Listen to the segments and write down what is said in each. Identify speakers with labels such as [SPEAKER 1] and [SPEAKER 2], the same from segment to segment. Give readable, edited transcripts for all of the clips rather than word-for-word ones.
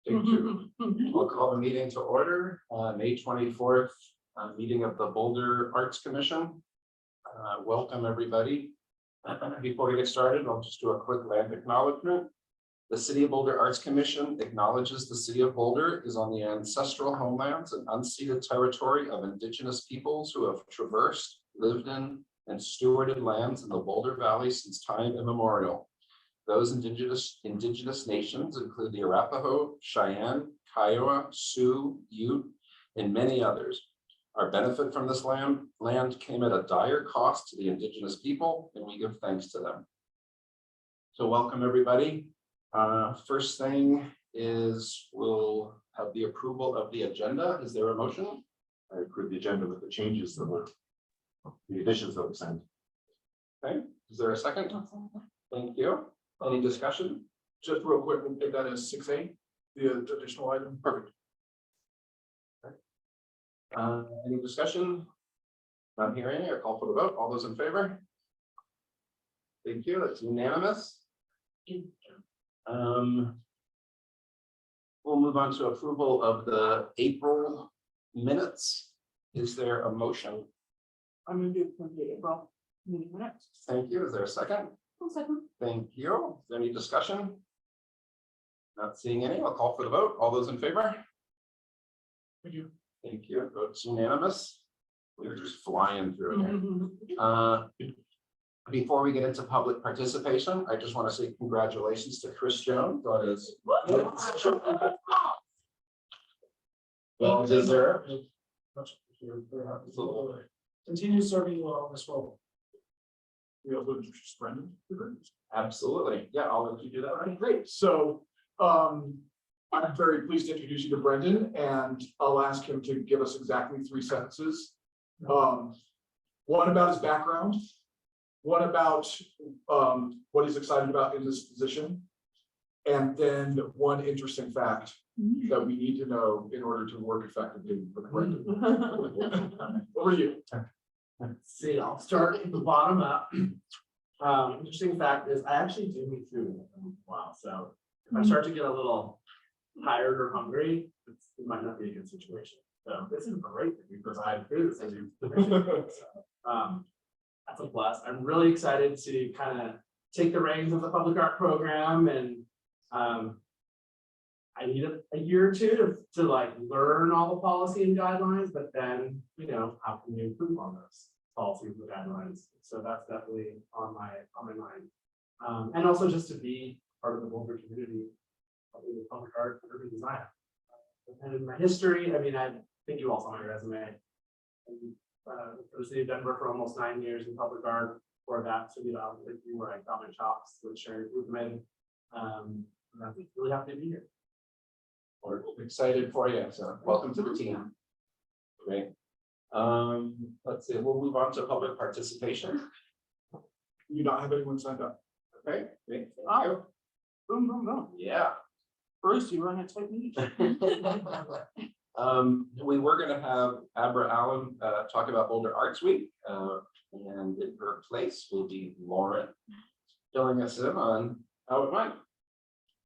[SPEAKER 1] Take two. We'll call the meeting to order on May 24th, meeting of the Boulder Arts Commission. Welcome, everybody. Before we get started, I'll just do a quick land acknowledgement. The City of Boulder Arts Commission acknowledges the City of Boulder is on the ancestral homelands and unceded territory of Indigenous peoples who have traversed, lived in, and stewarded lands in the Boulder Valley since time immemorial. Those indigenous nations include the Arapaho, Cheyenne, Kiowa, Sioux, Ute, and many others. Our benefit from this land came at a dire cost to the indigenous people, and we give thanks to them. So welcome, everybody. First thing is we'll have the approval of the agenda. Is there a motion?
[SPEAKER 2] I approve the agenda with the changes that were, the additions that were sent.
[SPEAKER 1] Okay, is there a second? Thank you. Any discussion?
[SPEAKER 3] Just real quick, we'll take that as 6A, the additional item.
[SPEAKER 1] Perfect. Any discussion? Not hearing any, or call for the vote. All those in favor? Thank you. That's unanimous. We'll move on to approval of the April minutes. Is there a motion?
[SPEAKER 4] I'm gonna do it from the April meeting minutes.
[SPEAKER 1] Thank you. Is there a second?
[SPEAKER 4] One second.
[SPEAKER 1] Thank you. Is there any discussion? Not seeing any. I'll call for the vote. All those in favor?
[SPEAKER 3] Thank you.
[SPEAKER 1] Thank you. Votes unanimous. We were just flying through it. Before we get into public participation, I just want to say congratulations to Chris Jones on his well deserved.
[SPEAKER 3] Continue serving you all in this role. We also introduce Brendan.
[SPEAKER 1] Absolutely. Yeah, I'll let you do that.
[SPEAKER 3] Okay, great. So I'm very pleased to introduce you to Brendan, and I'll ask him to give us exactly 3 sentences. One about his background, one about what he's excited about in this position, and then one interesting fact that we need to know in order to work effectively with Brendan. Over to you.
[SPEAKER 5] Let's see, I'll start at the bottom up. Interesting fact is I actually do eat food in a while. So if I start to get a little tired or hungry, it might not be a good situation. So this is great that we provide food. So that's a plus. I'm really excited to kind of take the reins of the public art program, and I need a year or two to like learn all the policy and guidelines, but then, you know, how can you improve on those policies and guidelines? So that's definitely on my mind. And also just to be part of the Boulder community, the public art, urban design. And in my history, I mean, I think you all saw my resume. For the city of Denver for almost 9 years in public art. For that, to be where I got my chops with Sherry Goodman. And I'm really happy to be here.
[SPEAKER 1] We're excited for you. So welcome to the team. Great. Let's see. We'll move on to public participation.
[SPEAKER 3] You don't have anyone signed up.
[SPEAKER 1] Okay. Great.
[SPEAKER 4] Oh, boom, boom, boom.
[SPEAKER 1] Yeah.
[SPEAKER 4] Bruce, you run a tight meeting.
[SPEAKER 1] We were going to have Abra Allen talk about Boulder Arts Week, and in her place will be Lauren filling us in on how it went.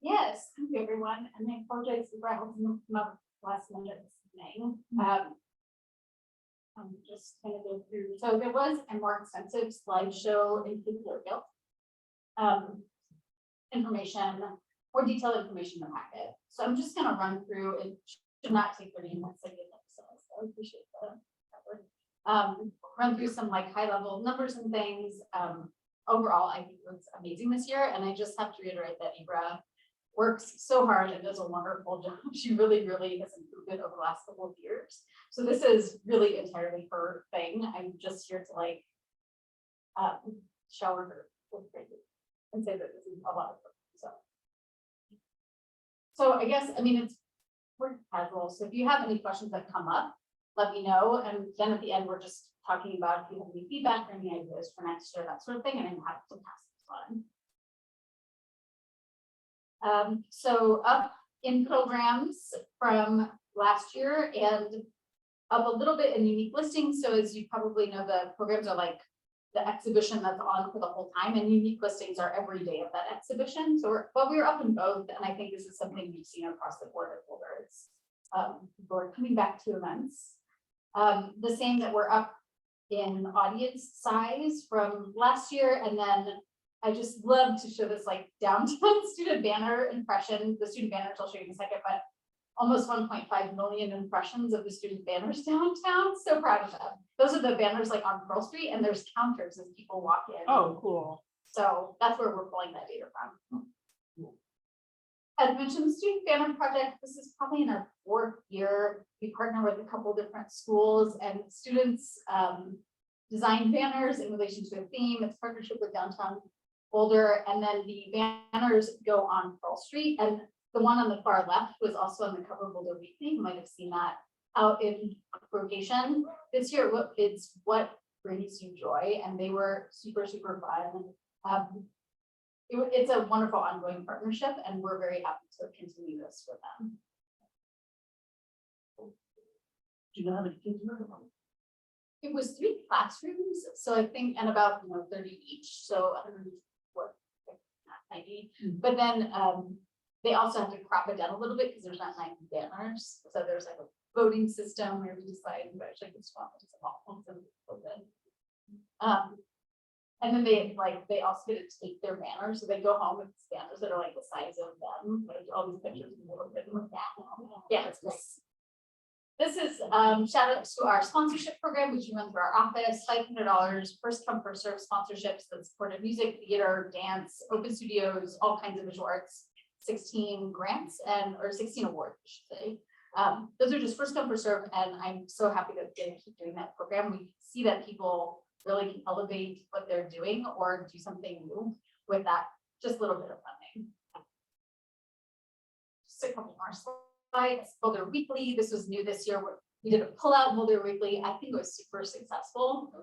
[SPEAKER 6] Yes, thank you, everyone, and I apologize for having come up last minute this evening. I'm just kind of go through. So there was a more extensive slideshow in tutorial information, more detailed information in the packet. So I'm just going to run through. It should not take 30 minutes. I did so I appreciate the run through some like high level numbers and things. Overall, I think it was amazing this year, and I just have to reiterate that Ibra works so hard and does a wonderful job. She really, really has improved it over the last couple of years. So this is really entirely her thing. I'm just here to like shower her with great and say that this is a lot of work. So I guess, I mean, it's we're casual. So if you have any questions that come up, let me know. And then at the end, we're just talking about if you have any feedback or any ideas for next year, that sort of thing. And I'm happy to pass this on. So up in programs from last year and up a little bit in unique listings. So as you probably know, the programs are like the exhibition that's on for the whole time, and unique listings are every day of that exhibition. So we're up in both, and I think this is something we've seen across the board at Boulder. It's people are coming back to events. The same that we're up in audience size from last year, and then I just love to show this like downtown student banner impression. The student banners I'll show you in a second, but almost 1.5 million impressions of the student banners downtown. So proud of them. Those are the banners like on Pearl Street, and there's counters as people walk in.
[SPEAKER 4] Oh, cool.
[SPEAKER 6] So that's where we're pulling that data from. As mentioned, the student banner project, this is probably in our 4th year. We partner with a couple different schools, and students design banners in relation to a theme. It's partnership with downtown Boulder, and then the banners go on Pearl Street, and the one on the far left was also on the cover of Boulder Weekly. You might have seen that out in rotation. This year, it's what brings you joy, and they were super, super fun. It's a wonderful ongoing partnership, and we're very happy to continue this with them.
[SPEAKER 4] Do you know how many kids were?
[SPEAKER 6] It was 3 classrooms, so I think, and about 30 each, so 90. But then they also have to crop it down a little bit because there's not 90 banners. So there's like a voting system where we decide which like it's and then they also get to take their banners, so they go home with banners that are like the size of them. There's all these pictures of little bit like that. Yeah, it's nice. This is shout out to our sponsorship program, which we run through our office. $500 first come first serve sponsorships that supported music, theater, dance, open studios, all kinds of visual arts. 16 grants or 16 awards, I should say. Those are just first come first serve, and I'm so happy that they keep doing that program. We see that people really can elevate what they're doing or do something new with that just a little bit of funding. Just a couple more slides. Boulder Weekly. This was new this year. We did a pull-out Boulder Weekly. I think it was super successful.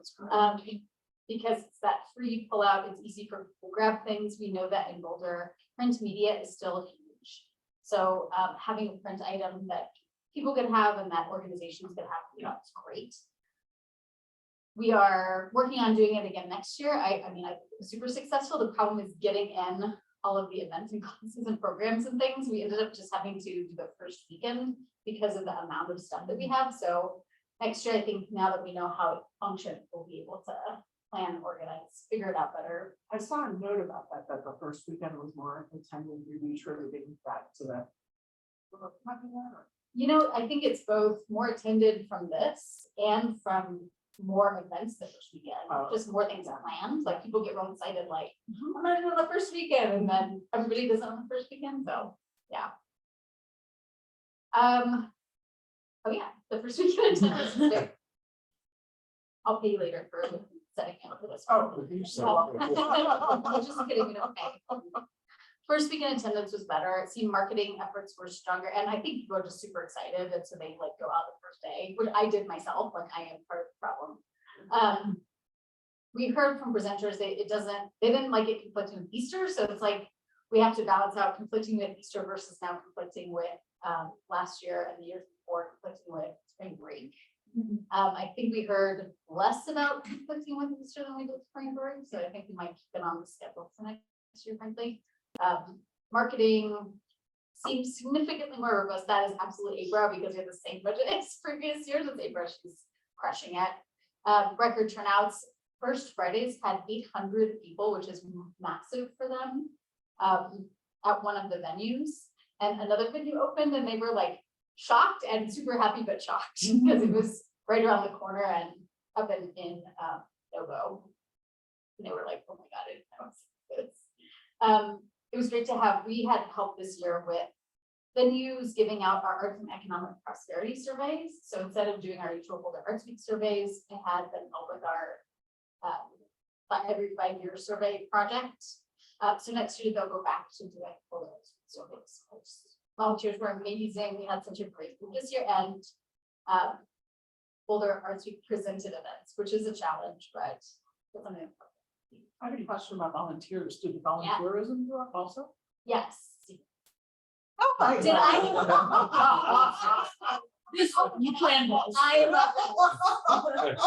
[SPEAKER 6] Because it's that free pull-out. It's easy for people to grab things. We know that in Boulder, print media is still huge. So having a print item that people can have and that organizations can have, it's great. We are working on doing it again next year. I mean, I was super successful. The problem is getting in all of the events and classes and programs and things. We ended up just having to do the first weekend because of the amount of stuff that we have. So next year, I think now that we know how it functions, we'll be able to plan, organize, figure it out better.
[SPEAKER 4] I saw a note about that the first weekend was more attended, attributing that to that.
[SPEAKER 6] I think it's both more attended from this and from more events the first weekend, just more things are planned. Like people get real excited, like I'm gonna do the first weekend, and then everybody does it on the first weekend. So yeah. Oh yeah, the first weekend attendance is big. I'll pay you later for setting up for this. I'm just kidding, we don't pay. First weekend attendance was better. It seemed marketing efforts were stronger, and I think people are just super excited, and so they go out the first day, which I did myself. Like I am part of the problem. We heard from presenters they didn't like it conflicting with Easter, so it's like we have to balance out conflicting with Easter versus now conflicting with last year and the year before conflicting with spring break. I think we heard less about conflicting with Easter than we did spring break, so I think we might keep it on the schedule for next year, frankly. Marketing seems significantly more robust. That is absolutely Abra, because we have the same budget as previous years. With Abra, she's crushing it. Record turnouts. First Fridays had 800 people, which is massive for them, at one of the venues. And another venue opened, and they were like shocked and super happy, but shocked because it was right around the corner and up in Novo. And they were like, "Oh my god, I didn't know this." It was great to have. We had help this year with venues giving out our arts and economic prosperity surveys. So instead of doing our usual Boulder Arts Week surveys, I had them help with our every 5-year survey project. So next year they'll go back to doing Boulder Arts Week surveys. Volunteers were amazing. We had such a great group this year, and Boulder Arts Week presented events, which is a challenge, but it's something.
[SPEAKER 4] I have a question about volunteers. Did the volunteerism go up also?
[SPEAKER 6] Yes.
[SPEAKER 4] Oh my
[SPEAKER 6] Did I?
[SPEAKER 4] You planned this.
[SPEAKER 6] I love it.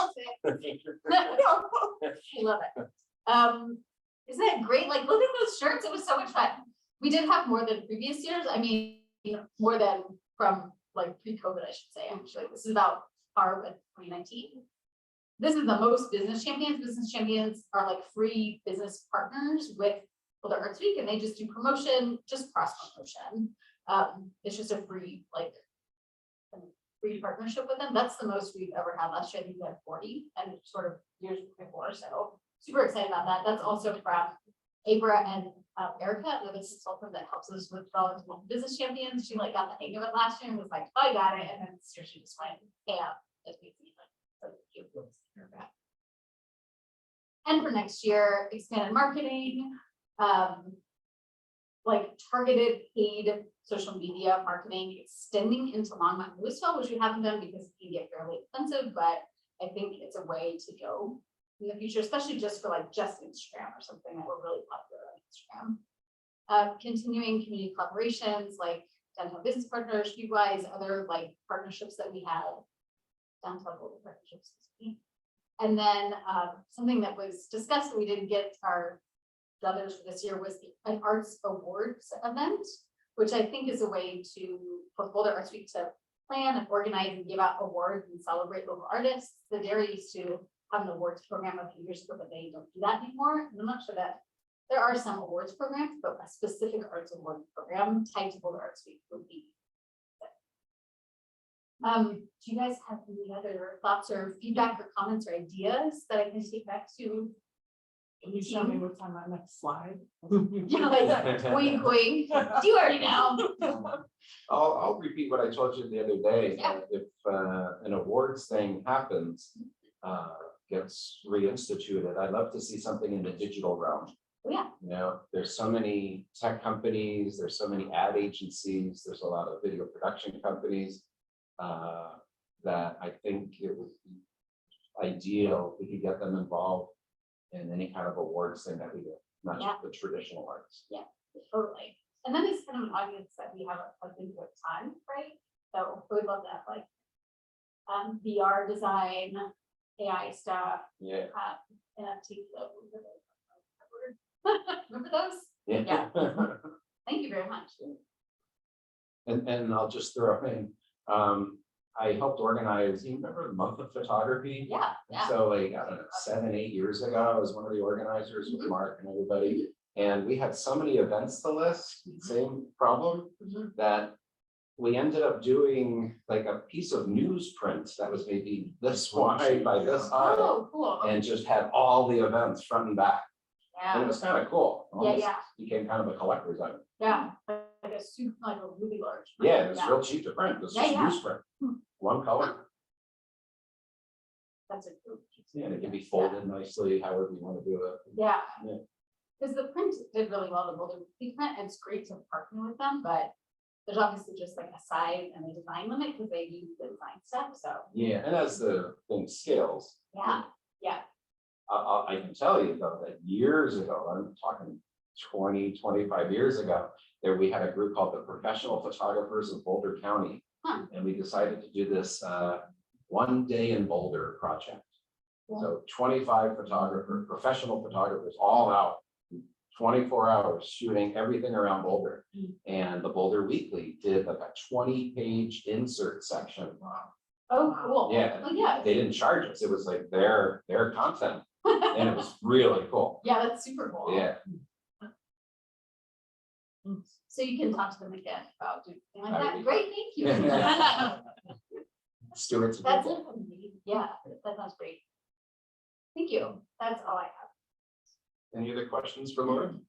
[SPEAKER 6] Isn't it great? Like, look at those shirts. It was so much fun. We did have more than previous years. I mean, more than from like pre-COVID, I should say. Actually, this is about par with 2019. This is the most business champions. Business champions are like free business partners with Boulder Arts Week, and they just do promotion, just cross promotion. It's just a free free partnership with them. That's the most we've ever had. Last year, I think we had 40, and sort of years before. So super excited about that. That's also from Abra and Erica, another consultant that helps us with business champions. She like got the hang of it last year and was like, oh, I got it. And then this year she just went, yeah, as we see. So cute. And for next year, expanded marketing, like targeted paid social media marketing, extending into Longmont and Louisville, which we haven't done because it can get fairly expensive, but I think it's a way to go in the future, especially just for like just Instagram or something that we're really popular on Instagram. Continuing community collaborations like downtown business partners, Streetwise, other like partnerships that we have, downtown Boulder partnerships. And then something that was discussed that we didn't get our others for this year was an arts awards event, which I think is a way for Boulder Arts Week to plan and organize and give out awards and celebrate local artists. The Dairy used to have an awards program a few years ago, but they don't do that anymore. And I'm not sure that there are some awards programs, but a specific arts award program tied to Boulder Arts Week would be. Do you guys have any other thoughts or feedback or comments or ideas that I can take back to?
[SPEAKER 4] Can you show me what's on my next slide?
[SPEAKER 6] Yeah, like wink, wink. Do you already know?
[SPEAKER 1] I'll repeat what I told you the other day.
[SPEAKER 6] Yeah.
[SPEAKER 1] If an awards thing happens, gets reinstituted, I'd love to see something in the digital realm.
[SPEAKER 6] Yeah.
[SPEAKER 1] You know, there's so many tech companies, there's so many ad agencies, there's a lot of video production companies that I think it would be ideal if we could get them involved in any kind of awards thing that we do, not just the traditional arts.
[SPEAKER 6] Yeah, totally. And then it's kind of an audience that we haven't plugged into at times, right? So we'd love that, like VR design, AI stuff,
[SPEAKER 1] Yeah.
[SPEAKER 6] NFT. Remember those?
[SPEAKER 1] Yeah.
[SPEAKER 6] Thank you very much.
[SPEAKER 1] And I'll just throw in, I helped organize, you remember the month of photography?
[SPEAKER 6] Yeah, yeah.
[SPEAKER 1] So like, I don't know, 7, 8 years ago, I was one of the organizers with Mark and everybody. And we had so many events to list, same problem, that we ended up doing like a piece of newsprint that was maybe this wide by this high.
[SPEAKER 6] Oh, cool.
[SPEAKER 1] And just had all the events front and back. And it
[SPEAKER 6] Yeah,
[SPEAKER 1] was kind of cool.
[SPEAKER 6] yeah,
[SPEAKER 1] Almost
[SPEAKER 6] yeah,
[SPEAKER 1] became kind of a collector's item.
[SPEAKER 6] yeah. Like a super, like a really large.
[SPEAKER 1] Yeah, it's real cheap to print. It's just
[SPEAKER 6] Yeah.
[SPEAKER 1] newsprint, one color.
[SPEAKER 6] That's a group.
[SPEAKER 1] Yeah, and it can be folded nicely, however you want to do it.
[SPEAKER 6] Yeah.
[SPEAKER 1] Yeah.
[SPEAKER 6] Because the print did really well, the Boulder Weekly print, and it's great to partner with them, but there's obviously just like a size and a design limit because they use the design stuff, so.
[SPEAKER 1] Yeah, and as the thing scales.
[SPEAKER 6] Yeah, yeah.
[SPEAKER 1] I can tell you though, that years ago, I'm talking 20, 25 years ago, there we had a group called the Professional Photographers of Boulder County.
[SPEAKER 6] Huh.
[SPEAKER 1] And we decided to do this one day in Boulder project. So 25 photographers, professional photographers, all out, 24 hours shooting everything around Boulder. And the Boulder Weekly did like a 20-page insert section.
[SPEAKER 6] Oh, cool.
[SPEAKER 1] Yeah.
[SPEAKER 6] Oh, yeah.
[SPEAKER 1] They didn't charge us. It was like their content. And it was really cool.
[SPEAKER 6] Yeah, that's super cool.
[SPEAKER 1] Yeah.
[SPEAKER 6] So you can talk to them again about doing something like
[SPEAKER 1] That'd
[SPEAKER 6] that.
[SPEAKER 1] be
[SPEAKER 6] Great, thank you.
[SPEAKER 1] Yeah. Stewart's.
[SPEAKER 6] That's it. for me. Yeah, that sounds great. Thank you. That's all I have.
[SPEAKER 1] Any other questions for Lauren?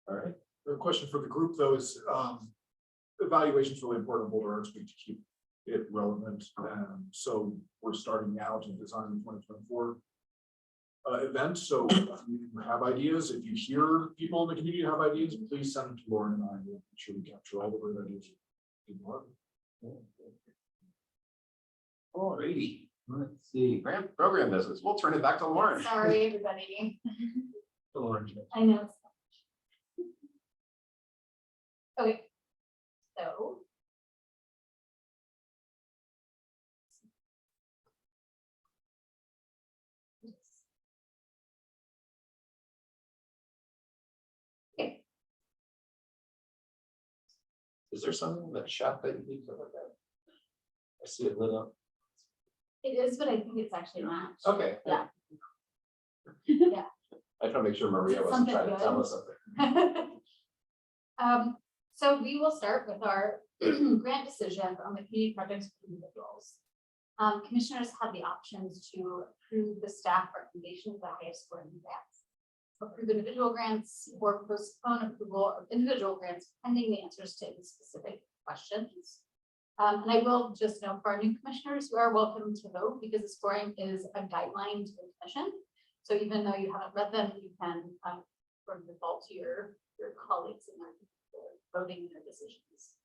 [SPEAKER 1] All right.
[SPEAKER 3] The question for the group though is, evaluation is really important in Boulder Arts Week to keep it relevant. So we're starting now to design the 2024 event. So if you have ideas, if you hear people in the community have ideas, please send them to Lauren and I. We'll make sure we capture all the great ideas.
[SPEAKER 1] All righty. Let's see, grant program business. We'll turn it back to Lauren.
[SPEAKER 6] Sorry, everybody.
[SPEAKER 1] Lauren.
[SPEAKER 6] I know. Okay, so
[SPEAKER 1] Is there something in the chat that you need to look at? I see it lit up.
[SPEAKER 6] It is, but I think it's actually not.
[SPEAKER 1] Okay.
[SPEAKER 6] Yeah.
[SPEAKER 1] I try to make sure Maria wasn't
[SPEAKER 6] Something
[SPEAKER 1] trying to tell
[SPEAKER 6] good.
[SPEAKER 1] us something.
[SPEAKER 6] So we will start with our grant decision on the community projects for individuals. Commissioners have the options to approve the staff recommendations of the highest scoring grants, approve individual grants, or postpone approval of individual grants pending the answers to any specific questions. And I will just note for our new commissioners, you are welcome to vote because the scoring is a guideline to the commission. So even though you haven't read them, you can sort of default to your colleagues in their voting their decisions.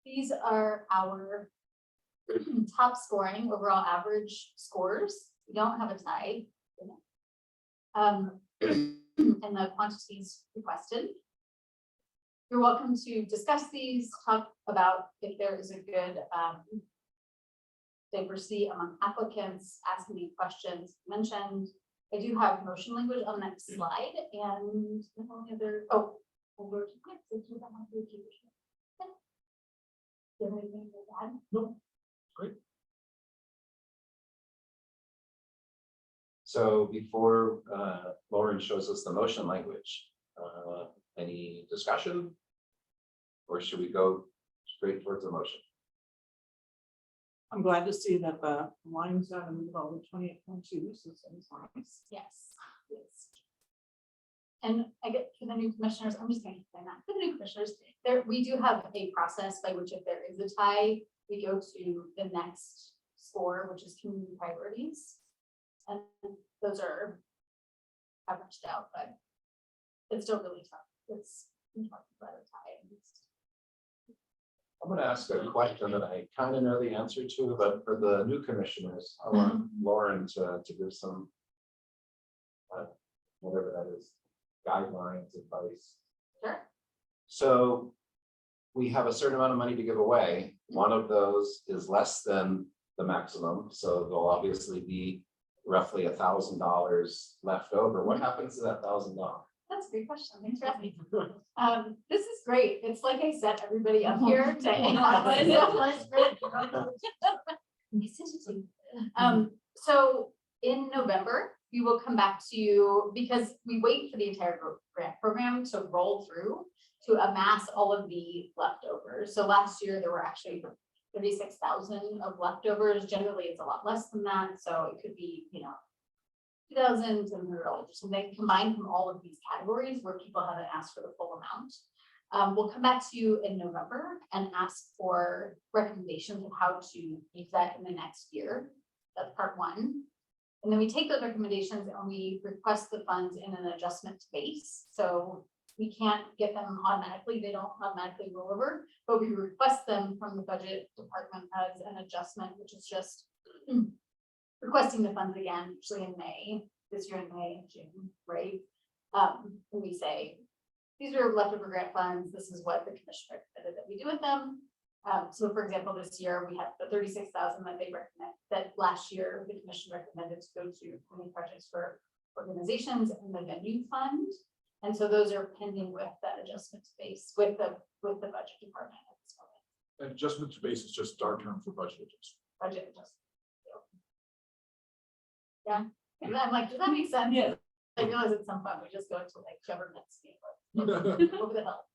[SPEAKER 6] These are our top scoring overall average scores. We don't have a tie. And the quantities requested. You're welcome to discuss these, talk about if there is a good diversity among applicants, ask any questions mentioned. I do have motion language on the next slide and the only other, oh, over to next. If you don't want to do it. Okay. Do you have anything to add?
[SPEAKER 3] No, great.
[SPEAKER 1] So before Lauren shows us the motion language, any discussion? Or should we go straight towards the motion?
[SPEAKER 4] I'm glad to see that the lines out in the middle of 28.2, so it's nice.
[SPEAKER 6] Yes. Yes. And I get for the new commissioners, I'm just going to explain that. For the new commissioners, we do have a process by which if there is a tie, we go to the next score, which is community priorities. And those are averaged out, but it's still really tough. It's about a tie.
[SPEAKER 1] I'm gonna ask a question that I kind of know the answer to, but for the new commissioners, I want Lauren to give some whatever that is, guidelines, advice.
[SPEAKER 6] Sure.
[SPEAKER 1] So we have a certain amount of money to give away. One of those is less than the maximum, so there'll obviously be roughly $1,000 left over. What happens to that $1,000?
[SPEAKER 6] That's a great question. Thanks for asking. This is great. It's like I set everybody up here to hang on. So in November, we will come back to you because we wait for the entire grant program to roll through to amass all of the leftovers. So last year there were actually 36,000 of leftovers. Generally, it's a lot less than that. So it could be, 2,000 and something combined from all of these categories where people haven't asked for the full amount. We'll come back to you in November and ask for recommendations of how to use that in the next year. That's part one. And then we take those recommendations and we request the funds in an adjustment to base. So we can't get them automatically. They don't automatically roll over, but we request them from the budget department as an adjustment, which is just requesting the funds again, usually in May, this year in May and June, right? And we say, these are leftover grant funds. This is what the commission recommended that we do with them. So for example, this year we had the 36,000 that they recommend that last year the commission recommended to go to community projects for organizations and the venue fund. And so those are pending with that adjustment to base with the budget department at this moment.
[SPEAKER 3] And adjustment to base is just our term for budget adjustment.
[SPEAKER 6] Budget adjustment. Yeah, and I'm like, does that make sense?
[SPEAKER 4] Yeah.
[SPEAKER 6] I realize it's some fun. We just go into like government speak over the hill.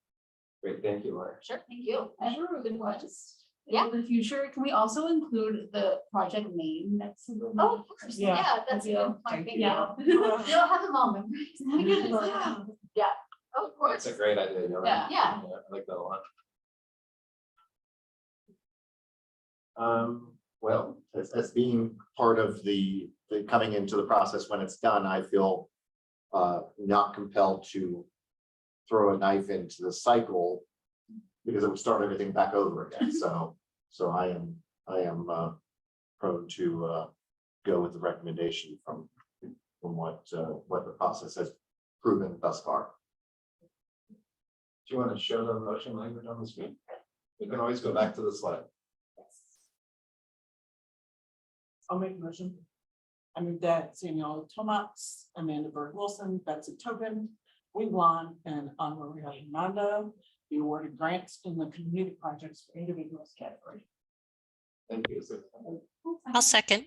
[SPEAKER 1] Great, thank you, Lauren.
[SPEAKER 6] Sure, thank you.
[SPEAKER 4] Sure,
[SPEAKER 6] Good
[SPEAKER 4] good
[SPEAKER 6] ones.
[SPEAKER 4] In the future, can we also include the project name next to the?
[SPEAKER 6] Oh, of course. Yeah, that's a good point. Thank you. You don't have them all memorized. Yeah, of course.
[SPEAKER 1] That's a great idea.
[SPEAKER 6] Yeah.
[SPEAKER 1] I like that a lot. Well,
[SPEAKER 2] As being part of the coming into the process when it's done, I feel not compelled to throw a knife into the cycle because it would start everything back over again. So I am prone to go with the recommendation from what the process has proven thus far.
[SPEAKER 1] do you want to show the motion language on the screen? We can always go back to the slide.
[SPEAKER 4] I'll make a motion. I move that Samuel Tomas, Amanda Berg Wilson, Betsy Tobin, Wigwam and Honoria Nanda be awarded grants in the community projects for individuals category.
[SPEAKER 1] Thank you. Is it
[SPEAKER 7] I'll second.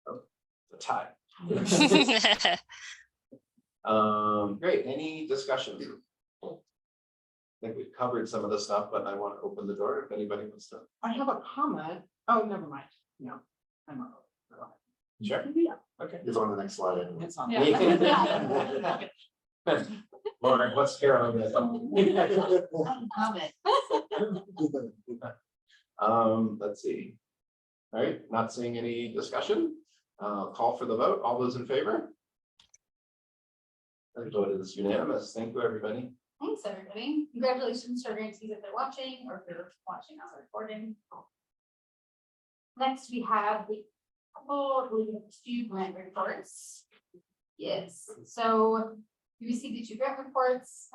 [SPEAKER 1] a tie? Great. Any discussion? I think we've covered some of the stuff, but I want to open the door if anybody wants to.
[SPEAKER 4] I have a comment. Oh, never mind. No. I'm not.
[SPEAKER 1] Sure.
[SPEAKER 4] Yeah,
[SPEAKER 1] Okay.
[SPEAKER 2] It's on the next slide. anyway.
[SPEAKER 4] it's on.
[SPEAKER 6] Yeah.
[SPEAKER 1] Lauren, what's Carolyn? Let's see. All right, not seeing any discussion. Call for the vote. All those in favor? The vote is unanimous. Thank you, everybody.
[SPEAKER 6] Thanks, everybody. Congratulations to our grantees if they're watching or if they're watching us recording. Next, we have the two grant reports. Yes, so you received the two grant reports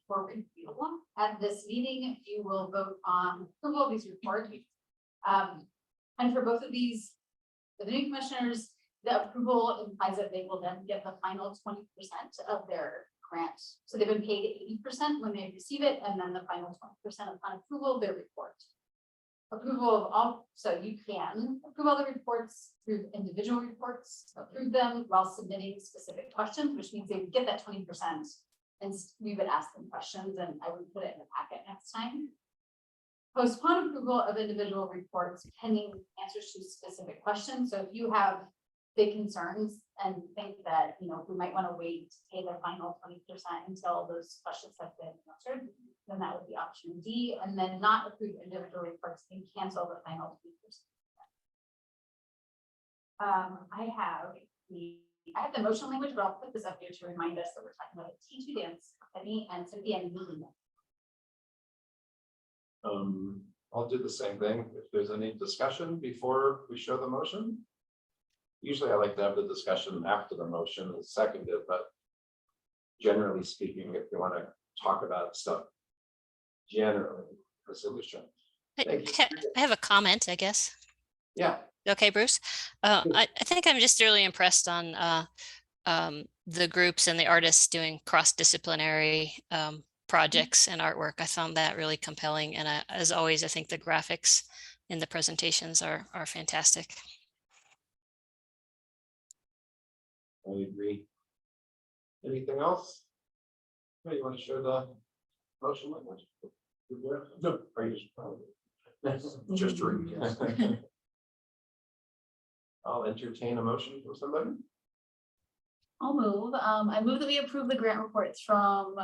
[SPEAKER 6] for review. At this meeting, you will vote on approval of these reports. And for both of these, for the new commissioners, the approval implies that they will then get the final 20% of their grant. So they've been paid 80% when they receive it, and then the final 20% upon approval, their report. Approval of all, so you can approve all the reports, approve individual reports, approve them while submitting specific questions, which means they would get that 20%. And we would ask them questions, and I would put it in the packet next time. Postpone approval of individual reports pending answers to specific questions. So if you have big concerns and think that, you know, we might want to wait to pay the final 20% until those questions have been answered, then that would be option D, and then not approve individual reports and cancel the final 20%. I have the motion language, but I'll put this up here to remind us that we're talking about a T2 dance company and Sophia and me.
[SPEAKER 1] I'll do the same thing. If there's any discussion before we show the motion. Usually I like to have the discussion after the motion is seconded, but generally speaking, if you want to talk about stuff, generally the solution.
[SPEAKER 7] I have a comment, I guess.
[SPEAKER 1] Yeah.
[SPEAKER 7] Okay, Bruce. I think I'm just really impressed on the groups and the artists doing cross-disciplinary projects and artwork. I found that really compelling. And as always, I think the graphics in the presentations are fantastic.
[SPEAKER 1] I agree. Anything else? Hey, you want to share the motion language? No. Are you
[SPEAKER 3] Just to review.
[SPEAKER 1] I'll entertain a motion from somebody.
[SPEAKER 8] I'll move. I move that we approve the grant reports from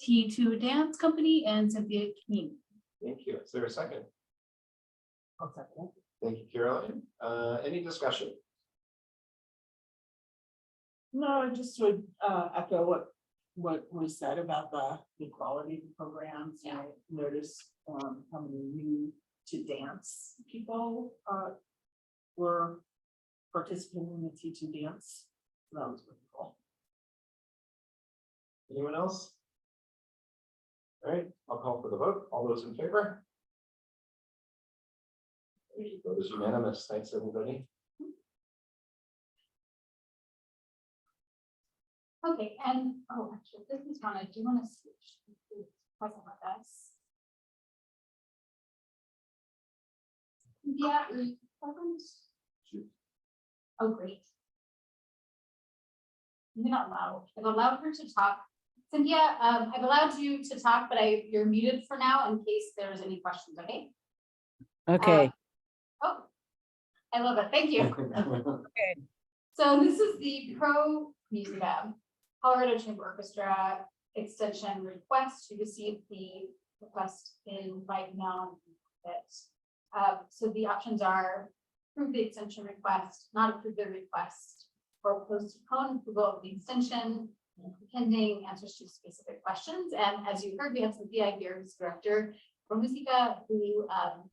[SPEAKER 8] T2 Dance Company and Cynthia Keene.
[SPEAKER 1] Thank you. Is there a second?
[SPEAKER 4] I'll second.
[SPEAKER 1] Thank you, Caroline. Any discussion?
[SPEAKER 4] No, I just would echo what was said about the quality of the programs. I noticed how many new to dance people were participating in the T2 dance. That was really cool.
[SPEAKER 1] Anyone else? All right, I'll call for the vote. All those in favor? Vote is unanimous. Thanks, everybody.
[SPEAKER 6] Okay, and actually, this is one I do want to switch to present with us. Yeah. Oh, great. You're not loud. I've allowed her to talk. Cynthia, I've allowed you to talk, but you're muted for now in case there's any questions, okay?
[SPEAKER 9] Okay.
[SPEAKER 6] Oh, I love it. Thank you. So this is the Pro Musica Colorado Chamber Orchestra extension request. You received the request in right now. So the options are approve the extension request, not approve the request, or postpone approval of the extension pending answers to specific questions. And as you heard, we have Cynthia here, who's director for Musica, who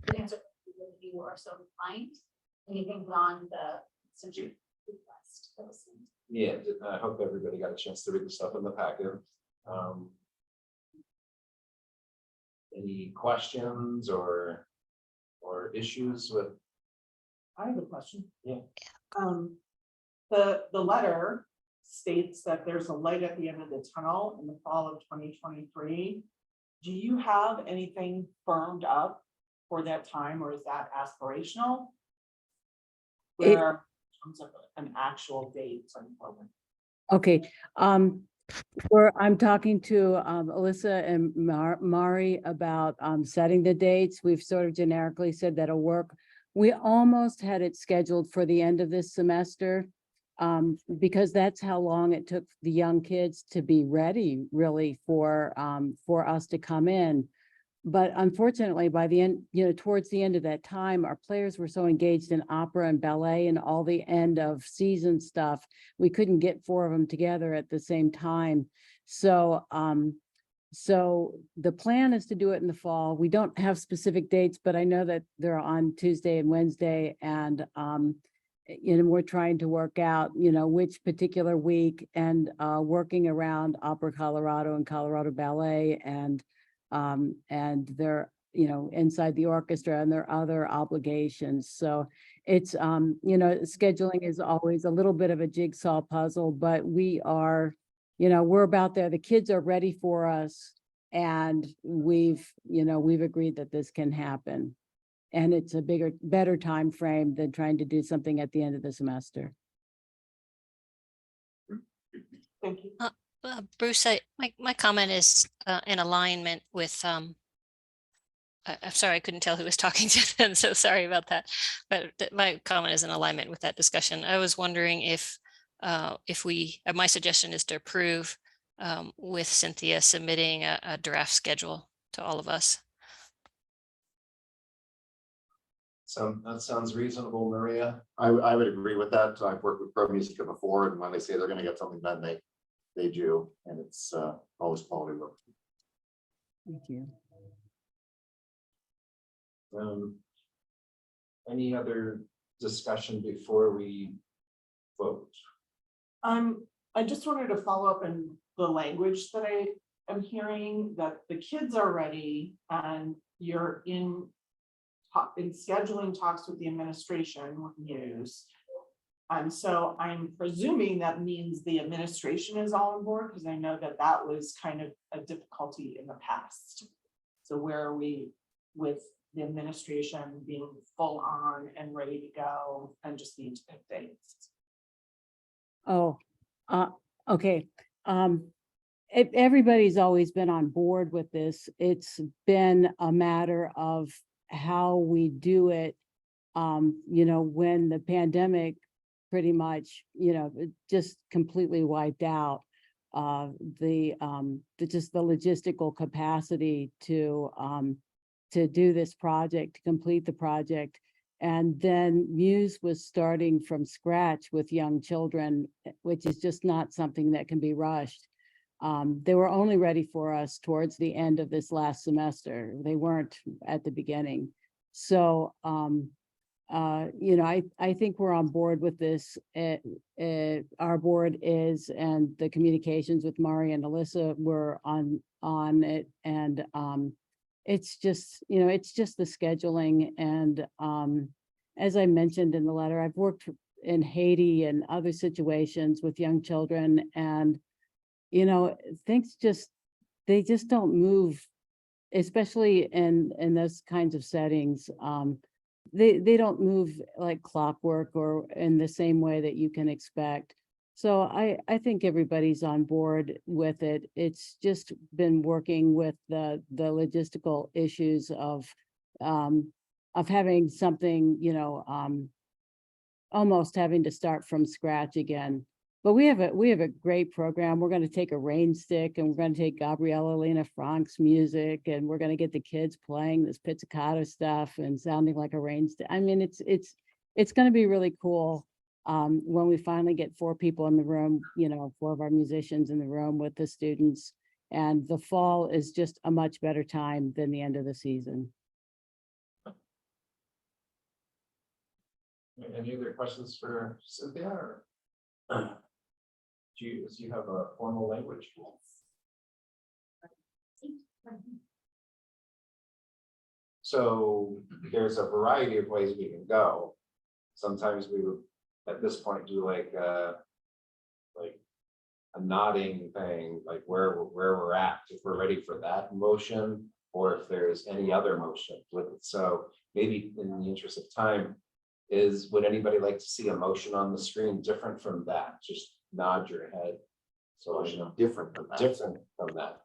[SPEAKER 6] could answer if you are so inclined. Anything beyond the extension request.
[SPEAKER 1] Yeah, I hope everybody got a chance to read the stuff in the packet. Any questions or issues with?
[SPEAKER 4] I have a question.
[SPEAKER 1] Yeah.
[SPEAKER 4] The letter states that there's a light at the end of the tunnel in the fall of 2023. Do you have anything firmed up for that time, or is that aspirational?
[SPEAKER 9] It-
[SPEAKER 4] Where, in terms of an actual date on the program?
[SPEAKER 9] Okay, I'm talking to Alyssa and Mari about setting the dates. We've sort of generically said that'll work. We almost had it scheduled for the end of this semester, because that's how long it took the young kids to be ready, really, for us to come in. But unfortunately, by the end, towards the end of that time, our players were so engaged in opera and ballet and all the end of season stuff, we couldn't get 4 of them together at the same time. So, so the plan is to do it in the fall. We don't have specific dates, but I know that they're on Tuesday and Wednesday, and we're trying to work out, which particular week, and working around Opera Colorado and Colorado Ballet, and they're, inside the orchestra and their other obligations. So it's, scheduling is always a little bit of a jigsaw puzzle, but we are, we're about there. The kids are ready for us, and we've agreed that this can happen. And it's a better time frame than trying to do something at the end of the semester.
[SPEAKER 4] Thank you.
[SPEAKER 7] Bruce, my comment is in alignment with, I'm sorry, I couldn't tell who was talking to them, so sorry about that. But my comment is in alignment with that discussion. I was wondering if my suggestion is to approve with Cynthia submitting a draft schedule to all of us.
[SPEAKER 1] So that sounds reasonable, Maria.
[SPEAKER 2] I would agree with that. I've worked with Pro Musica before, and when they say they're gonna get something done, they do, and it's always quality work.
[SPEAKER 9] Thank you.
[SPEAKER 1] Any other discussion before we vote?
[SPEAKER 4] I just wanted to follow up on the language that I am hearing, that the kids are ready and you're in scheduling talks with the administration with news. And so I'm presuming that means the administration is all on board, because I know that that was kind of a difficulty in the past. So where are we with the administration being full on and ready to go and just need to pick dates?
[SPEAKER 9] Oh, okay. Everybody's always been on board with this. It's been a matter of how we do it. When the pandemic pretty much, it just completely wiped out just the logistical capacity to do this project, to complete the project. And then Muse was starting from scratch with young children, which is just not something that can be rushed. They were only ready for us towards the end of this last semester. They weren't at the beginning. So, I think we're on board with this. Our board is, and the communications with Mari and Alyssa were on it. And it's just, it's just the scheduling. And as I mentioned in the letter, I've worked in Haiti and other situations with young children, and things they just don't move, especially in those kinds of settings. They don't move like clockwork or in the same way that you can expect. So I think everybody's on board with it. It's just been working with the logistical issues of having something, almost having to start from scratch again. But we have a great program. We're going to take a rain stick, and we're going to take Gabriella Lena Frank's music, and we're going to get the kids playing this pizzicato stuff and sounding like a rain stick. I mean, it's going to be really cool when we finally get 4 people in the room, 4 of our musicians in the room with the students. And the fall is just a much better time than the end of the season.
[SPEAKER 1] Any other questions for Cynthia? Or do you have a formal language? So there's a variety of ways we can go. Sometimes we would, at this point, do like nodding thing, like where we're at, if we're ready for that motion, or if there's any other motion with it. So maybe in the interest of time, would anybody like to see a motion on the screen different from that? Just nod your head. So I know
[SPEAKER 2] Different from that.
[SPEAKER 1] different from that.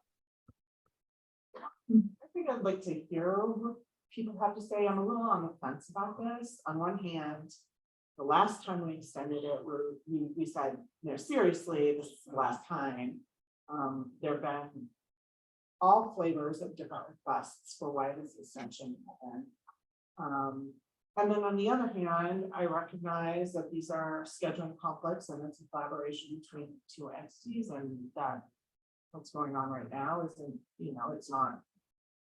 [SPEAKER 4] I think I'd like to hear what people have to say. I'm a little on the fence about this. On one hand, the last time we extended it, we said, seriously, this is the last time. There have been all flavors of different requests for why this extension happened. And then on the other hand, I recognize that these are scheduling conflicts and it's a collaboration between two entities, and that what's going on right now isn't, it's not